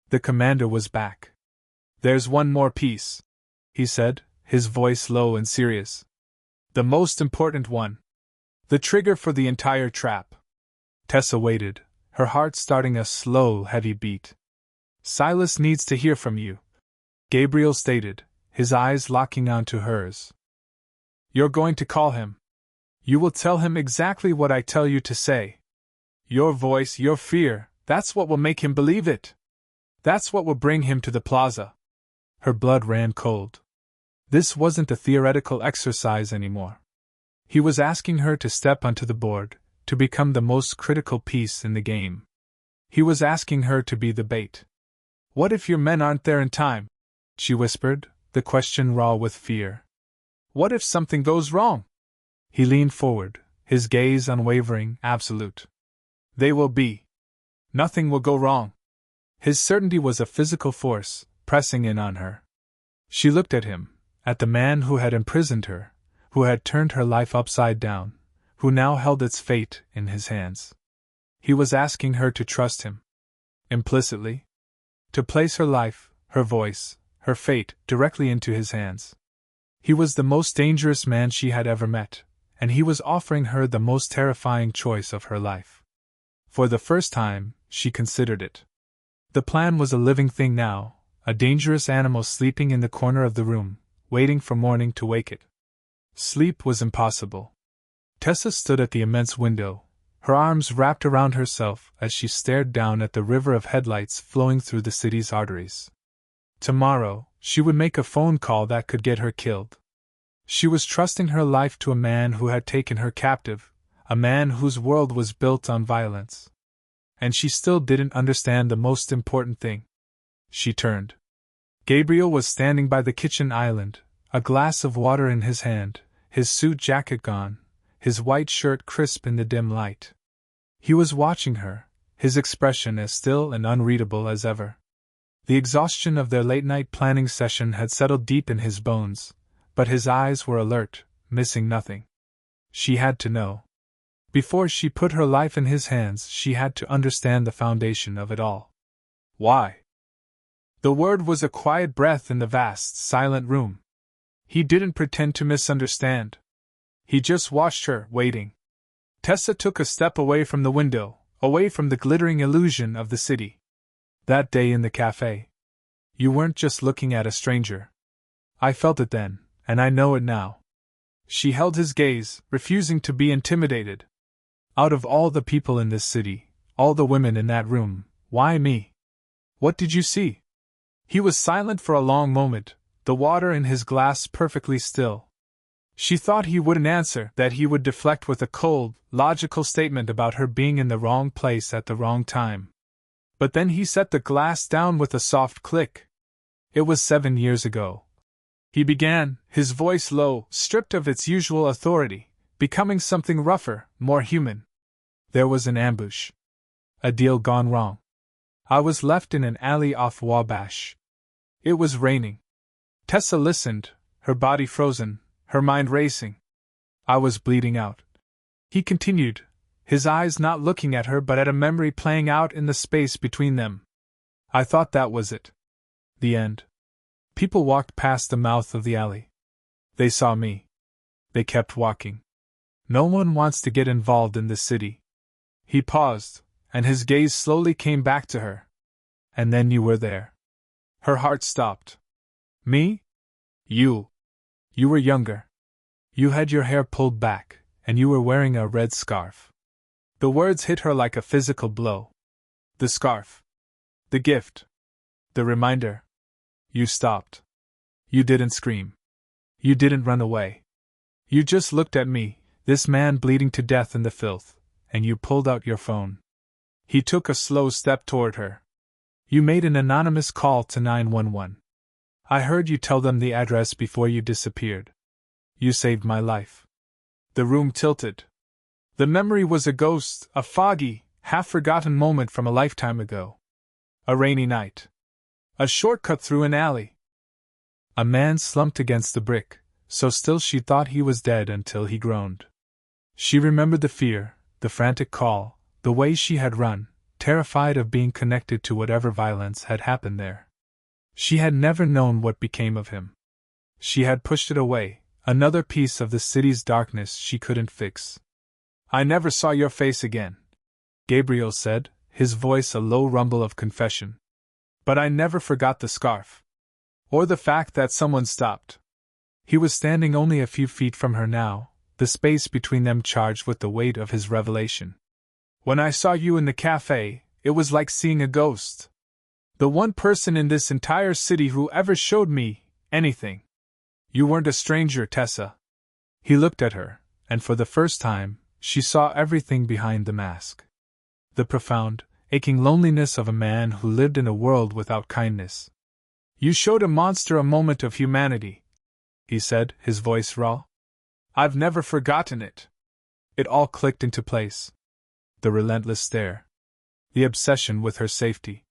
The commander was back. "There's one more piece," he said, his voice low and serious. "The most important one. The trigger for the entire trap." Tessa waited, her heart starting a slow, heavy beat. "Silas needs to hear from you," Gabriel stated, his eyes locking onto hers. "You're going to call him. You will tell him exactly what I tell you to say. Your voice, your fear, that's what will make him believe it. That's what will bring him to the plaza." Her blood ran cold. This wasn't a theoretical exercise anymore. He was asking her to step onto the board, to become the most critical piece in the game. He was asking her to be the bait. "What if your men aren't there in time?" she whispered, the question raw with fear. "What if something goes wrong?" He leaned forward, his gaze unwavering, absolute. "They will be. Nothing will go wrong." His certainty was a physical force, pressing in on her. She looked at him, at the man who had imprisoned her, who had turned her life upside down, who now held its fate in his hands. He was asking her to trust him. Implicitly. To place her life, her voice, her fate, directly into his hands. He was the most dangerous man she had ever met, and he was offering her the most terrifying choice of her life. For the first time, she considered it. The plan was a living thing now, a dangerous animal sleeping in the corner of the room, waiting for morning to wake it. Sleep was impossible. Tessa stood at the immense window, her arms wrapped around herself as she stared down at the river of headlights flowing through the city's arteries. Tomorrow, she would make a phone call that could get her killed. She was trusting her life to a man who had taken her captive, a man whose world was built on violence. And she still didn't understand the most important thing. She turned. Gabriel was standing by the kitchen island, a glass of water in his hand, his suit jacket gone, his white shirt crisp in the dim light. He was watching her, his expression as still and unreadable as ever. The exhaustion of their late-night planning session had settled deep in his bones, but his eyes were alert, missing nothing. She had to know. Before she put her life in his hands, she had to understand the foundation of it all. Why? The word was a quiet breath in the vast, silent room. He didn't pretend to misunderstand. He just watched her, waiting. Tessa took a step away from the window, away from the glittering illusion of the city. That day in the cafe. You weren't just looking at a stranger. I felt it then, and I know it now. She held his gaze, refusing to be intimidated. Out of all the people in this city, all the women in that room, why me? What did you see? He was silent for a long moment, the water in his glass perfectly still. She thought he wouldn't answer, that he would deflect with a cold, logical statement about her being in the wrong place at the wrong time. But then he set the glass down with a soft click. It was 7 years ago. He began, his voice low, stripped of its usual authority, becoming something rougher, more human. There was an ambush. A deal gone wrong. I was left in an alley off Wabash. It was raining. Tessa listened, her body frozen, her mind racing. I was bleeding out. He continued, his eyes not looking at her but at a memory playing out in the space between them. I thought that was it. The end. People walked past the mouth of the alley. They saw me. They kept walking. No one wants to get involved in this city. He paused, and his gaze slowly came back to her. And then you were there. Her heart stopped. Me? You. You were younger. You had your hair pulled back, and you were wearing a red scarf. The words hit her like a physical blow. The scarf. The gift. The reminder. You stopped. You didn't scream. You didn't run away. You just looked at me, this man bleeding to death in the filth, and you pulled out your phone. He took a slow step toward her. You made an anonymous call to 911. I heard you tell them the address before you disappeared. You saved my life. The room tilted. The memory was a ghost, a foggy, half-forgotten moment from a lifetime ago. A rainy night. A shortcut through an alley. A man slumped against the brick, so still she thought he was dead until he groaned. She remembered the fear, the frantic call, the way she had run, terrified of being connected to whatever violence had happened there. She had never known what became of him. She had pushed it away, another piece of the city's darkness she couldn't fix. I never saw your face again, Gabriel said, his voice a low rumble of confession. But I never forgot the scarf. Or the fact that someone stopped. He was standing only a few feet from her now, the space between them charged with the weight of his revelation. When I saw you in the cafe, it was like seeing a ghost. The one person in this entire city who ever showed me anything. You weren't a stranger, Tessa. He looked at her, and for the first time, she saw everything behind the mask. The profound, aching loneliness of a man who lived in a world without kindness. You showed a monster a moment of humanity, he said, his voice raw. I've never forgotten it. It all clicked into place. The relentless stare. The obsession with her safety.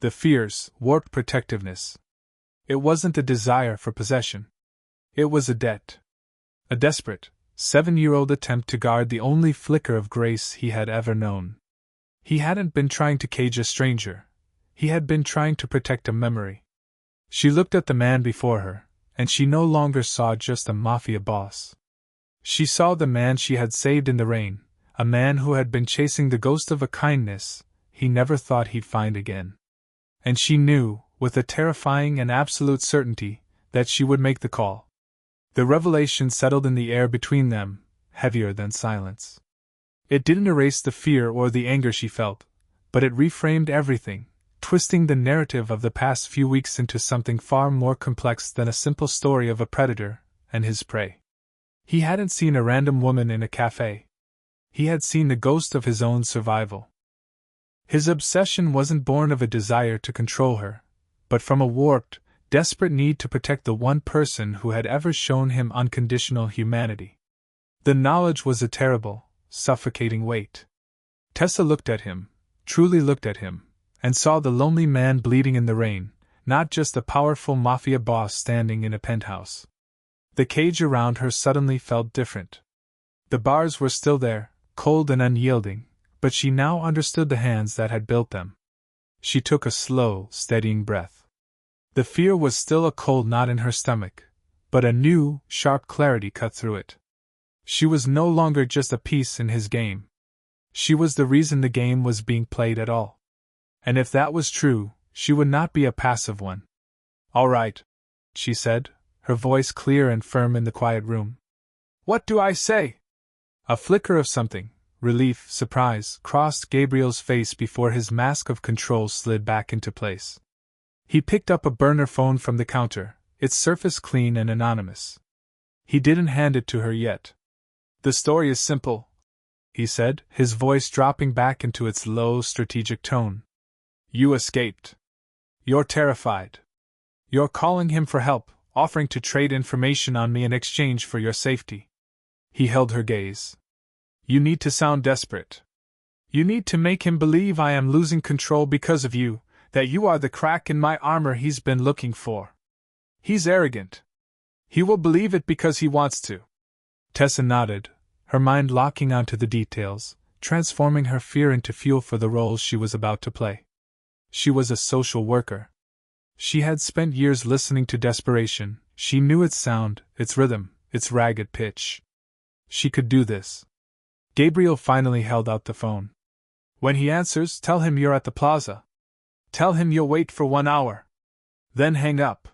The fierce, warped protectiveness. It wasn't a desire for possession. It was a debt. A desperate, 7-year-old attempt to guard the only flicker of grace he had ever known. He hadn't been trying to cage a stranger. He had been trying to protect a memory. She looked at the man before her, and she no longer saw just a mafia boss. She saw the man she had saved in the rain, a man who had been chasing the ghost of a kindness he never thought he'd find again. And she knew, with a terrifying and absolute certainty, that she would make the call. The revelation settled in the air between them, heavier than silence. It didn't erase the fear or the anger she felt, but it reframed everything, twisting the narrative of the past few weeks into something far more complex than a simple story of a predator and his prey. He hadn't seen a random woman in a cafe. He had seen the ghost of his own survival. His obsession wasn't born of a desire to control her, but from a warped, desperate need to protect the one person who had ever shown him unconditional humanity. The knowledge was a terrible, suffocating weight. Tessa looked at him, truly looked at him, and saw the lonely man bleeding in the rain, not just a powerful mafia boss standing in a penthouse. The cage around her suddenly felt different. The bars were still there, cold and unyielding, but she now understood the hands that had built them. She took a slow, steadying breath. The fear was still a cold knot in her stomach, but a new, sharp clarity cut through it. She was no longer just a piece in his game. She was the reason the game was being played at all. And if that was true, she would not be a passive one. All right, she said, her voice clear and firm in the quiet room. What do I say? A flicker of something, relief, surprise, crossed Gabriel's face before his mask of control slid back into place. He picked up a burner phone from the counter, its surface clean and anonymous. He didn't hand it to her yet. The story is simple, he said, his voice dropping back into its low, strategic tone. You escaped. You're terrified. You're calling him for help, offering to trade information on me in exchange for your safety. He held her gaze. You need to sound desperate. You need to make him believe I am losing control because of you, that you are the crack in my armor he's been looking for. He's arrogant. He will believe it because he wants to. Tessa nodded, her mind locking onto the details, transforming her fear into fuel for the role she was about to play. She was a social worker. She had spent years listening to desperation. She knew its sound, its rhythm, its ragged pitch. She could do this. Gabriel finally held out the phone. When he answers, tell him you're at the plaza. Tell him you'll wait for 1 hour. Then hang up.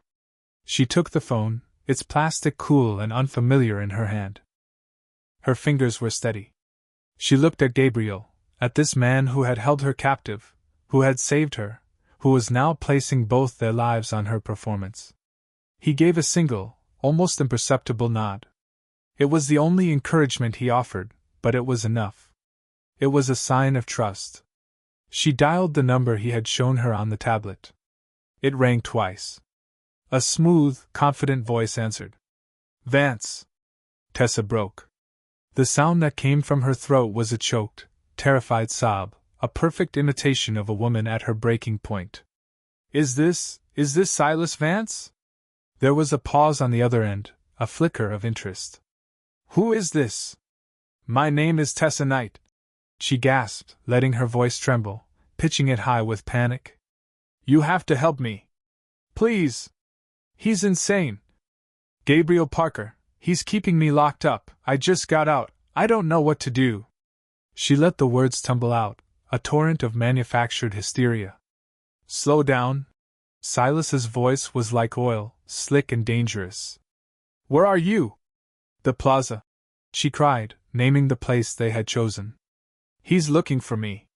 She took the phone, its plastic cool and unfamiliar in her hand. Her fingers were steady. She looked at Gabriel, at this man who had held her captive, who had saved her, who was now placing both their lives on her performance. He gave a single, almost imperceptible nod. It was the only encouragement he offered, but it was enough. It was a sign of trust. She dialed the number he had shown her on the tablet. It rang twice. A smooth, confident voice answered. Vance. Tessa broke. The sound that came from her throat was a choked, terrified sob, a perfect imitation of a woman at her breaking point. Is this Silas Vance? There was a pause on the other end, a flicker of interest. Who is this? My name is Tessa Knight, she gasped, letting her voice tremble, pitching it high with panic. You have to help me. Please. He's insane. Gabriel Parker, he's keeping me locked up. I just got out. I don't know what to do. She let the words tumble out, a torrent of manufactured hysteria. Slow down. Silas's voice was like oil, slick and dangerous. Where are you? The plaza, she cried, naming the place they had chosen. He's looking for me.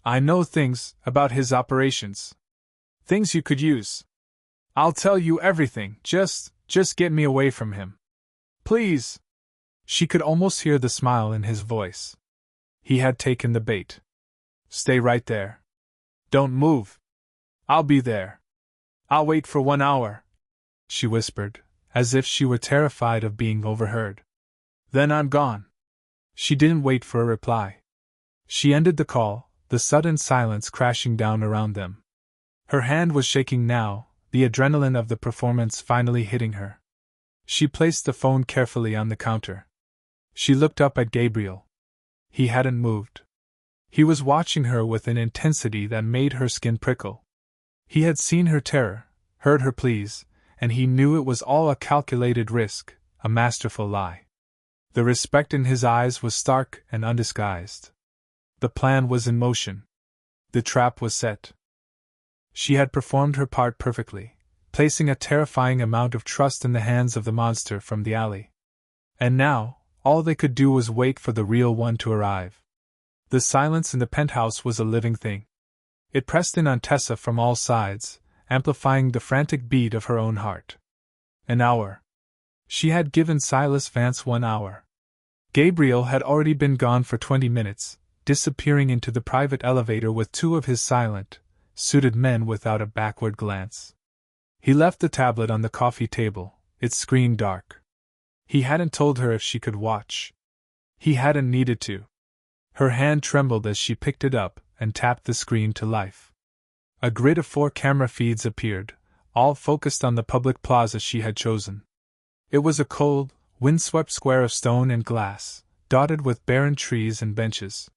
I know things about his operations. Things you could use. I'll tell you everything, just get me away from him. Please. She could almost hear the smile in his voice. He had taken the bait. Stay right there. Don't move. I'll be there. I'll wait for 1 hour, she whispered, as if she were terrified of being overheard. Then I'm gone. She didn't wait for a reply. She ended the call, the sudden silence crashing down around them. Her hand was shaking now, the adrenaline of the performance finally hitting her. She placed the phone carefully on the counter. She looked up at Gabriel. He hadn't moved. He was watching her with an intensity that made her skin prickle. He had seen her terror, heard her pleas, and he knew it was all a calculated risk, a masterful lie. The respect in his eyes was stark and undisguised. The plan was in motion. The trap was set. She had performed her part perfectly, placing a terrifying amount of trust in the hands of the monster from the alley. And now, all they could do was wait for the real one to arrive. The silence in the penthouse was a living thing. It pressed in on Tessa from all sides, amplifying the frantic beat of her own heart. An hour. She had given Silas Vance 1 hour. Gabriel had already been gone for 20 minutes, disappearing into the private elevator with 2 of his silent, suited men without a backward glance. He left the tablet on the coffee table, its screen dark. He hadn't told her if she could watch. He hadn't needed to. Her hand trembled as she picked it up and tapped the screen to life. A grid of 4 camera feeds appeared, all focused on the public plaza she had chosen. It was a cold, windswept square of stone and glass, dotted with barren trees and benches.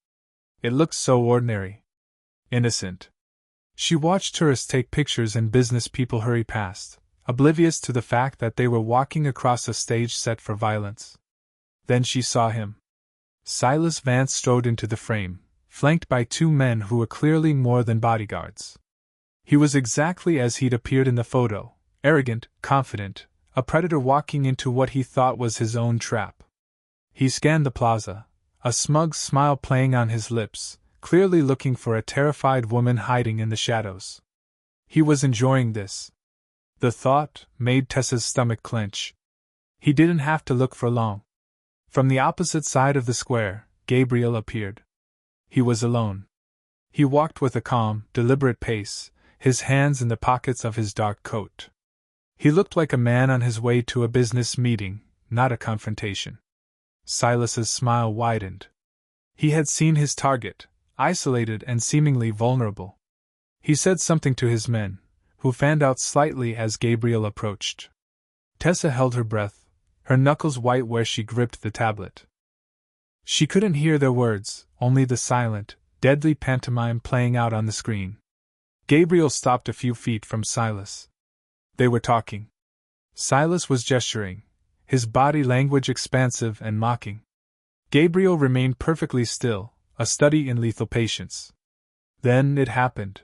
It looked so ordinary. Innocent. She watched tourists take pictures and business people hurry past, oblivious to the fact that they were walking across a stage set for violence. Then she saw him. Silas Vance strode into the frame, flanked by 2 men who were clearly more than bodyguards. He was exactly as he'd appeared in the photo, arrogant, confident, a predator walking into what he thought was his own trap. He scanned the plaza, a smug smile playing on his lips, clearly looking for a terrified woman hiding in the shadows. He was enjoying this. The thought made Tessa's stomach clench. He didn't have to look for long. From the opposite side of the square, Gabriel appeared. He was alone. He walked with a calm, deliberate pace, his hands in the pockets of his dark coat. He looked like a man on his way to a business meeting, not a confrontation. Silas's smile widened. He had seen his target, isolated and seemingly vulnerable. He said something to his men, who fanned out slightly as Gabriel approached. Tessa held her breath, her knuckles white where she gripped the tablet. She couldn't hear their words, only the silent, deadly pantomime playing out on the screen. Gabriel stopped a few feet from Silas. They were talking. Silas was gesturing, his body language expansive and mocking. Gabriel remained perfectly still, a study in lethal patience. Then it happened.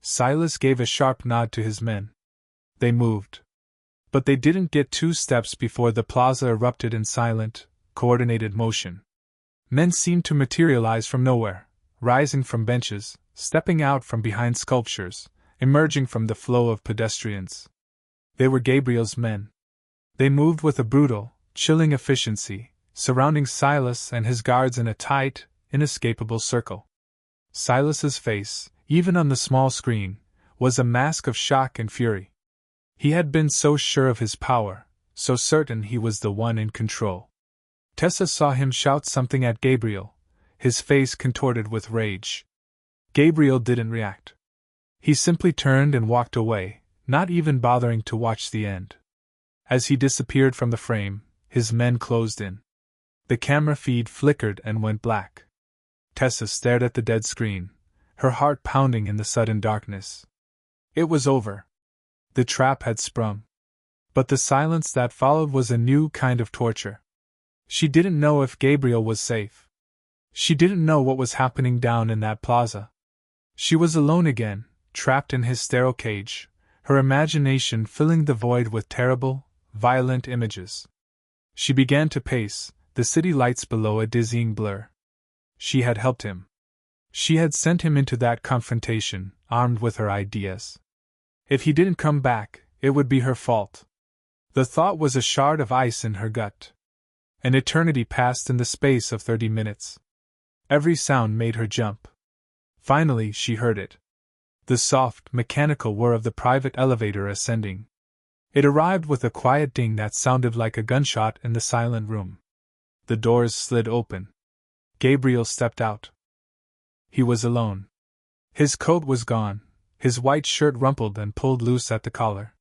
Silas gave a sharp nod to his men. They moved. But they didn't get 2 steps before the plaza erupted in silent, coordinated motion. Men seemed to materialize from nowhere, rising from benches, stepping out from behind sculptures, emerging from the flow of pedestrians. They were Gabriel's men. They moved with a brutal, chilling efficiency, surrounding Silas and his guards in a tight, inescapable circle. Silas's face, even on the small screen, was a mask of shock and fury. He had been so sure of his power, so certain he was the one in control. Tessa saw him shout something at Gabriel, his face contorted with rage. Gabriel didn't react. He simply turned and walked away, not even bothering to watch the end. As he disappeared from the frame, his men closed in. The camera feed flickered and went black. Tessa stared at the dead screen, her heart pounding in the sudden darkness. It was over. The trap had sprung. But the silence that followed was a new kind of torture. She didn't know if Gabriel was safe. She didn't know what was happening down in that plaza. She was alone again, trapped in his sterile cage, her imagination filling the void with terrible, violent images. She began to pace, the city lights below a dizzying blur. She had helped him. She had sent him into that confrontation, armed with her ideas. If he didn't come back, it would be her fault. The thought was a shard of ice in her gut. An eternity passed in the space of 30 minutes. Every sound made her jump. Finally, she heard it. The soft, mechanical whir of the private elevator ascending. It arrived with a quiet ding that sounded like a gunshot in the silent room. The doors slid open. Gabriel stepped out. He was alone. His coat was gone, his white shirt rumpled and pulled loose at the collar.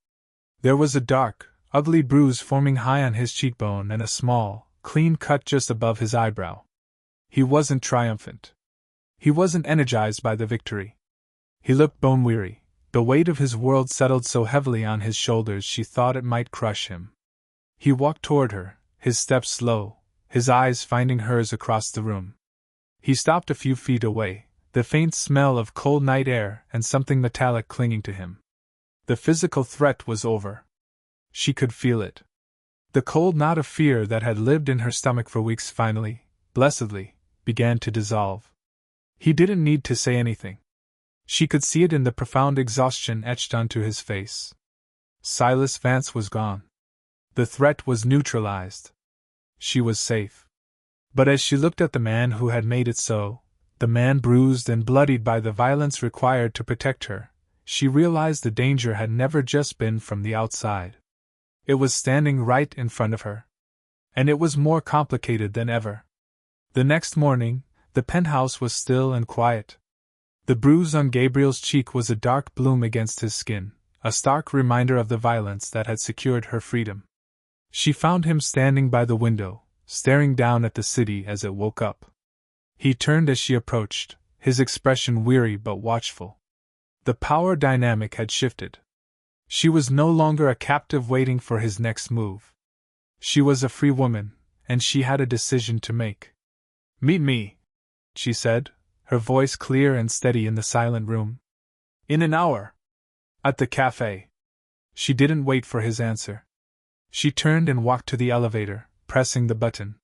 There was a dark, ugly bruise forming high on his cheekbone and a small, clean cut just above his eyebrow. He wasn't triumphant. He wasn't energized by the victory. He looked bone-weary. The weight of his world settled so heavily on his shoulders she thought it might crush him. He walked toward her, his steps slow, his eyes finding hers across the room. He stopped a few feet away, the faint smell of cold night air and something metallic clinging to him. The physical threat was over. She could feel it. The cold knot of fear that had lived in her stomach for weeks finally, blessedly, began to dissolve. He didn't need to say anything. She could see it in the profound exhaustion etched onto his face. Silas Vance was gone. The threat was neutralized. She was safe. But as she looked at the man who had made it so, the man bruised and bloodied by the violence required to protect her, she realized the danger had never just been from the outside. It was standing right in front of her. And it was more complicated than ever. The next morning, the penthouse was still and quiet. The bruise on Gabriel's cheek was a dark bloom against his skin, a stark reminder of the violence that had secured her freedom. She found him standing by the window, staring down at the city as it woke up. He turned as she approached, his expression weary but watchful. The power dynamic had shifted. She was no longer a captive waiting for his next move. She was a free woman, and she had a decision to make. "Meet me," she said, her voice clear and steady in the silent room. "In an hour. At the cafe." She didn't wait for his answer. She turned and walked to the elevator, pressing the button.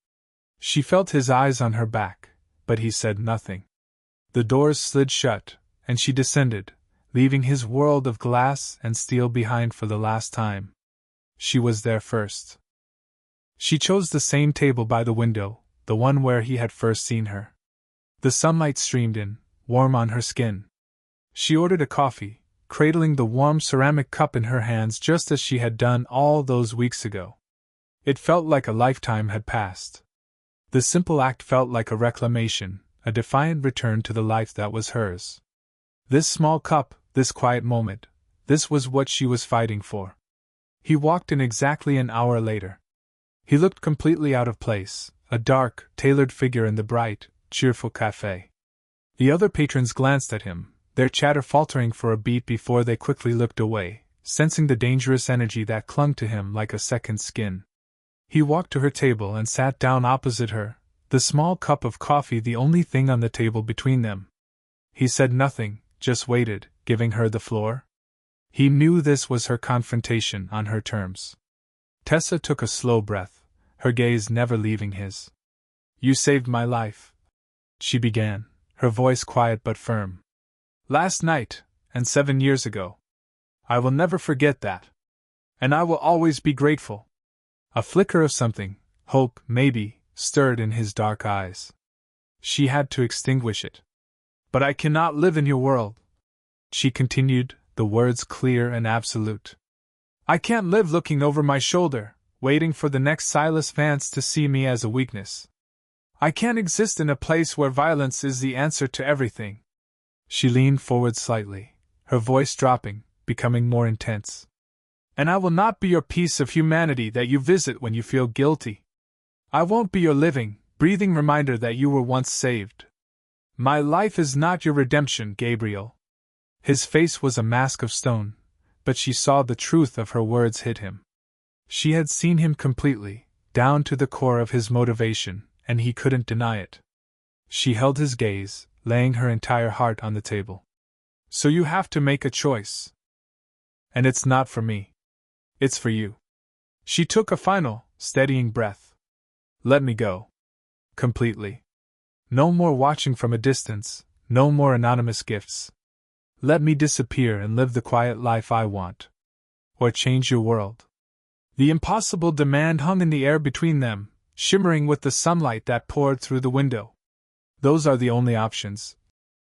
She felt his eyes on her back, but he said nothing. The doors slid shut, and she descended, leaving his world of glass and steel behind for the last time. She was there first. She chose the same table by the window, the one where he had first seen her. The sunlight streamed in, warm on her skin. She ordered a coffee, cradling the warm ceramic cup in her hands just as she had done all those weeks ago. It felt like a lifetime had passed. The simple act felt like a reclamation, a defiant return to the life that was hers. This small cup, this quiet moment, this was what she was fighting for. He walked in exactly an hour later. He looked completely out of place, a dark, tailored figure in the bright, cheerful cafe. The other patrons glanced at him, their chatter faltering for a beat before they quickly looked away, sensing the dangerous energy that clung to him like a second skin. He walked to her table and sat down opposite her, the small cup of coffee the only thing on the table between them. He said nothing, just waited, giving her the floor. He knew this was her confrontation on her terms. Tessa took a slow breath, her gaze never leaving his. "You saved my life," she began, her voice quiet but firm. "Last night, and 7 years ago. I will never forget that. And I will always be grateful." A flicker of something, hope, maybe, stirred in his dark eyes. She had to extinguish it. "But I cannot live in your world," she continued, the words clear and absolute. "I can't live looking over my shoulder, waiting for the next Silas Vance to see me as a weakness. I can't exist in a place where violence is the answer to everything." She leaned forward slightly, her voice dropping, becoming more intense. "And I will not be your piece of humanity that you visit when you feel guilty. I won't be your living, breathing reminder that you were once saved. My life is not your redemption, Gabriel." His face was a mask of stone, but she saw the truth of her words hit him. She had seen him completely, down to the core of his motivation, and he couldn't deny it. She held his gaze, laying her entire heart on the table. "So you have to make a choice. And it's not for me. It's for you." She took a final, steadying breath. "Let me go. Completely. No more watching from a distance, no more anonymous gifts. Let me disappear and live the quiet life I want. Or change your world." The impossible demand hung in the air between them, shimmering with the sunlight that poured through the window. "Those are the only options,"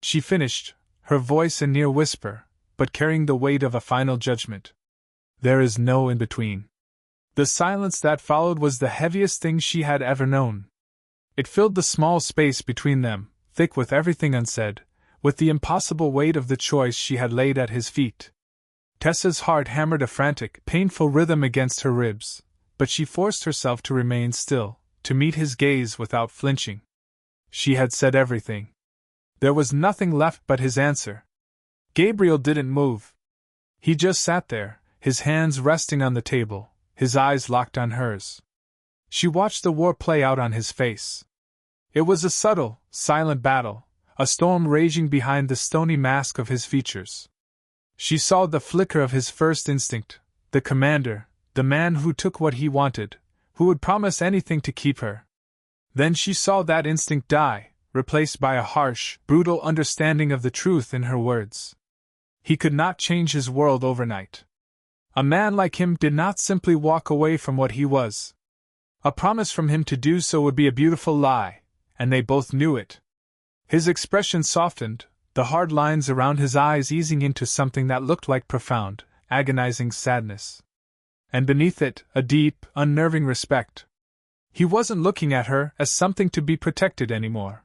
she finished, her voice a near whisper, but carrying the weight of a final judgment. "There is no in-between." The silence that followed was the heaviest thing she had ever known. It filled the small space between them, thick with everything unsaid, with the impossible weight of the choice she had laid at his feet. Tessa's heart hammered a frantic, painful rhythm against her ribs, but she forced herself to remain still, to meet his gaze without flinching. She had said everything. There was nothing left but his answer. Gabriel didn't move. He just sat there, his hands resting on the table, his eyes locked on hers. She watched the war play out on his face. It was a subtle, silent battle, a storm raging behind the stony mask of his features. She saw the flicker of his first instinct, the commander, the man who took what he wanted, who would promise anything to keep her. Then she saw that instinct die, replaced by a harsh, brutal understanding of the truth in her words. He could not change his world overnight. A man like him did not simply walk away from what he was. A promise from him to do so would be a beautiful lie, and they both knew it. His expression softened, the hard lines around his eyes easing into something that looked like profound, agonizing sadness. And beneath it, a deep, unnerving respect. He wasn't looking at her as something to be protected anymore.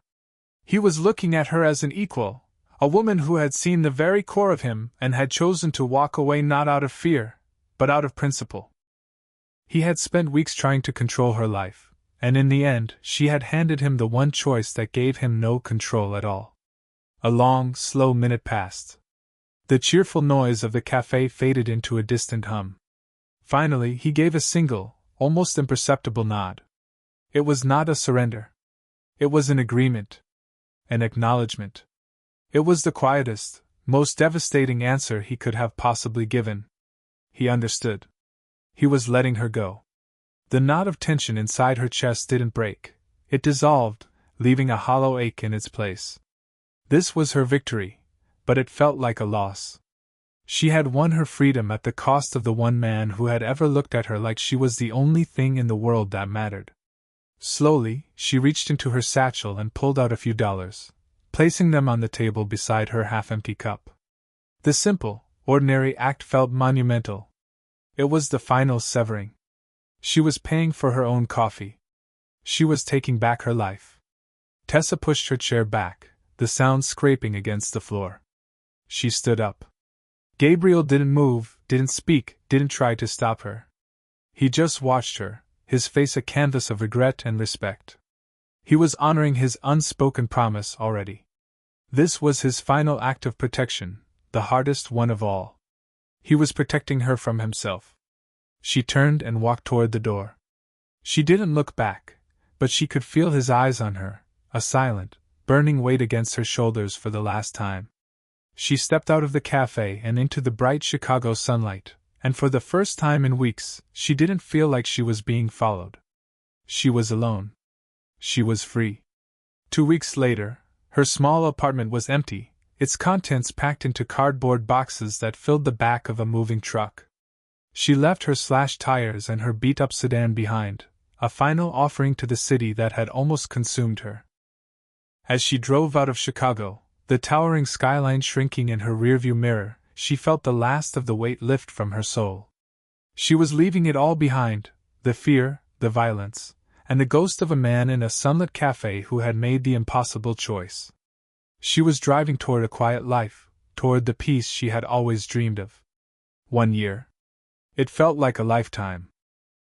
He was looking at her as an equal, a woman who had seen the very core of him and had chosen to walk away not out of fear, but out of principle. He had spent weeks trying to control her life, and in the end she had handed him the one choice that gave him no control at all. A long, slow minute passed. The cheerful noise of the cafe faded into a distant hum. Finally he gave a single, almost imperceptible nod. It was not a surrender. It was an agreement. An acknowledgement. It was the quietest, most devastating answer he could have possibly given. He understood. He was letting her go. The knot of tension inside her chest didn't break. It dissolved, leaving a hollow ache in its place. This was her victory, but it felt like a loss. She had won her freedom at the cost of the one man who had ever looked at her like she was the only thing in the world that mattered. Slowly, she reached into her satchel and pulled out a few dollars, placing them on the table beside her half-empty cup. The simple, ordinary act felt monumental. It was the final severing. She was paying for her own coffee. She was taking back her life. Tessa pushed her chair back, the sound scraping against the floor. She stood up. Gabriel didn't move, didn't speak, didn't try to stop her. He just watched her, his face a canvas of regret and respect. He was honoring his unspoken promise already. This was his final act of protection, the hardest one of all. He was protecting her from himself. She turned and walked toward the door. She didn't look back, but she could feel his eyes on her, a silent, burning weight against her shoulders for the last time. She stepped out of the cafe and into the bright Chicago sunlight, and for the first time in weeks, she didn't feel like she was being followed. She was alone. She was free. 2 weeks later, her small apartment was empty, its contents packed into cardboard boxes that filled the back of a moving truck. She left her slashed tires and her beat-up sedan behind, a final offering to the city that had almost consumed her. As she drove out of Chicago, the towering skyline shrinking in her rearview mirror, she felt the last of the weight lift from her soul. She was leaving it all behind, the fear, the violence, and the ghost of a man in a sunlit cafe who had made the impossible choice. She was driving toward a quiet life, toward the peace she had always dreamed of. 1 year. It felt like a lifetime.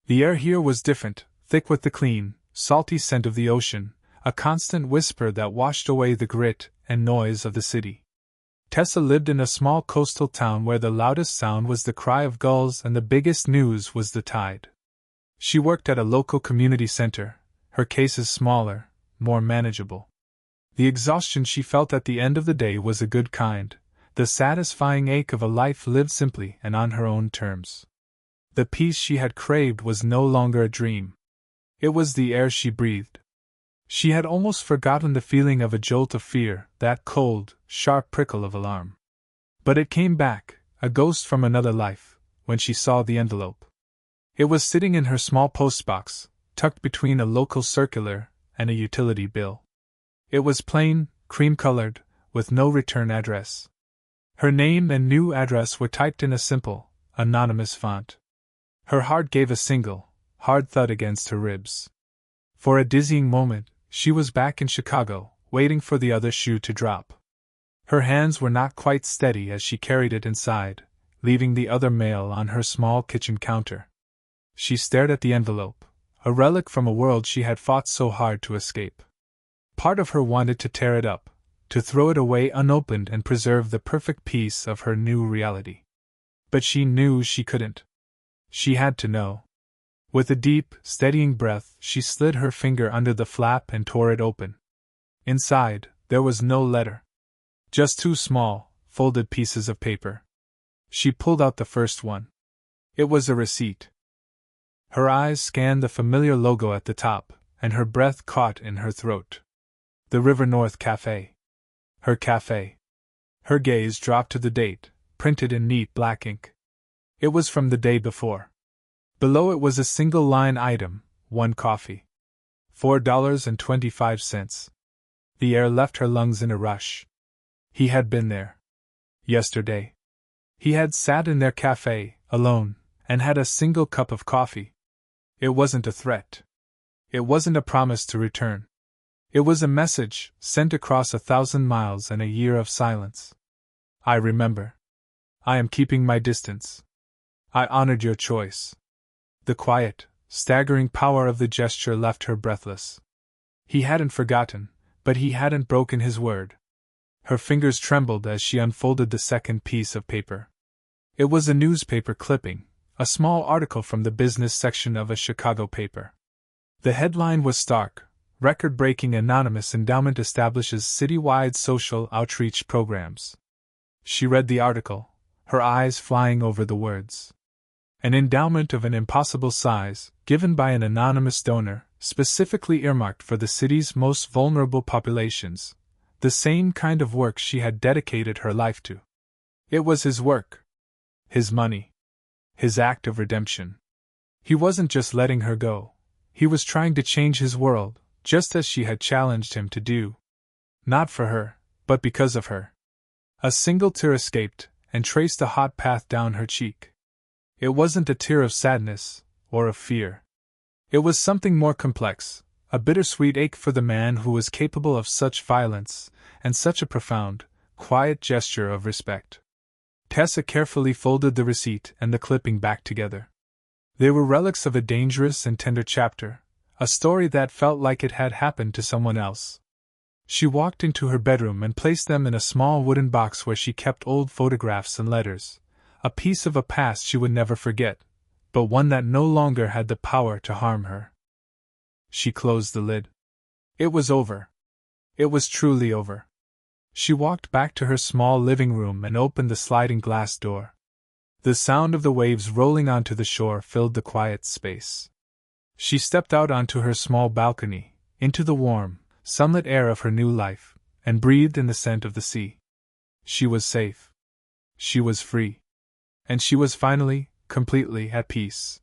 The air here was different, thick with the clean, salty scent of the ocean, a constant whisper that washed away the grit and noise of the city. Tessa lived in a small coastal town where the loudest sound was the cry of gulls and the biggest news was the tide. She worked at a local community center, her cases smaller, more manageable. The exhaustion she felt at the end of the day was a good kind, the satisfying ache of a life lived simply and on her own terms. The peace she had craved was no longer a dream. It was the air she breathed. She had almost forgotten the feeling of a jolt of fear, that cold, sharp prickle of alarm. But it came back, a ghost from another life, when she saw the envelope. It was sitting in her small postbox, tucked between a local circular and a utility bill. It was plain, cream-colored, with no return address. Her name and new address were typed in a simple, anonymous font. Her heart gave a single, hard thud against her ribs. For a dizzying moment, she was back in Chicago, waiting for the other shoe to drop. Her hands were not quite steady as she carried it inside, leaving the other mail on her small kitchen counter. She stared at the envelope, a relic from a world she had fought so hard to escape. Part of her wanted to tear it up, to throw it away unopened and preserve the perfect peace of her new reality. But she knew she couldn't. She had to know. With a deep, steadying breath, she slid her finger under the flap and tore it open. Inside, there was no letter. Just 2 small, folded pieces of paper. She pulled out the first one. It was a receipt. Her eyes scanned the familiar logo at the top, and her breath caught in her throat. The River North Cafe. Her cafe. Her gaze dropped to the date, printed in neat black ink. It was from the day before. Below it was a single-line item, 1 coffee. $4.25. The air left her lungs in a rush. He had been there. Yesterday. He had sat in their cafe, alone, and had a single cup of coffee. It wasn't a threat. It wasn't a promise to return. It was a message, sent across 1,000 miles and a year of silence. I remember. I am keeping my distance. I honored your choice. The quiet, staggering power of the gesture left her breathless. He hadn't forgotten, but he hadn't broken his word. Her fingers trembled as she unfolded the second piece of paper. It was a newspaper clipping, a small article from the business section of a Chicago paper. The headline was stark: Record-breaking anonymous endowment establishes citywide social outreach programs. She read the article, her eyes flying over the words. An endowment of an impossible size, given by an anonymous donor, specifically earmarked for the city's most vulnerable populations. The same kind of work she had dedicated her life to. It was his work. His money. His act of redemption. He wasn't just letting her go. He was trying to change his world, just as she had challenged him to do. Not for her, but because of her. A single tear escaped, and traced a hot path down her cheek. It wasn't a tear of sadness, or of fear. It was something more complex, a bittersweet ache for the man who was capable of such violence, and such a profound, quiet gesture of respect. Tessa carefully folded the receipt and the clipping back together. They were relics of a dangerous and tender chapter, a story that felt like it had happened to someone else. She walked into her bedroom and placed them in a small wooden box where she kept old photographs and letters, a piece of a past she would never forget, but one that no longer had the power to harm her. She closed the lid. It was over. It was truly over. She walked back to her small living room and opened the sliding glass door. The sound of the waves rolling onto the shore filled the quiet space. She stepped out onto her small balcony, into the warm, sunlit air of her new life, and breathed in the scent of the sea. She was safe. She was free. And she was finally, completely at peace.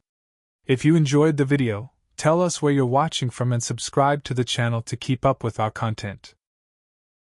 If you enjoyed the video, tell us where you're watching from and subscribe to the channel to keep up with our content.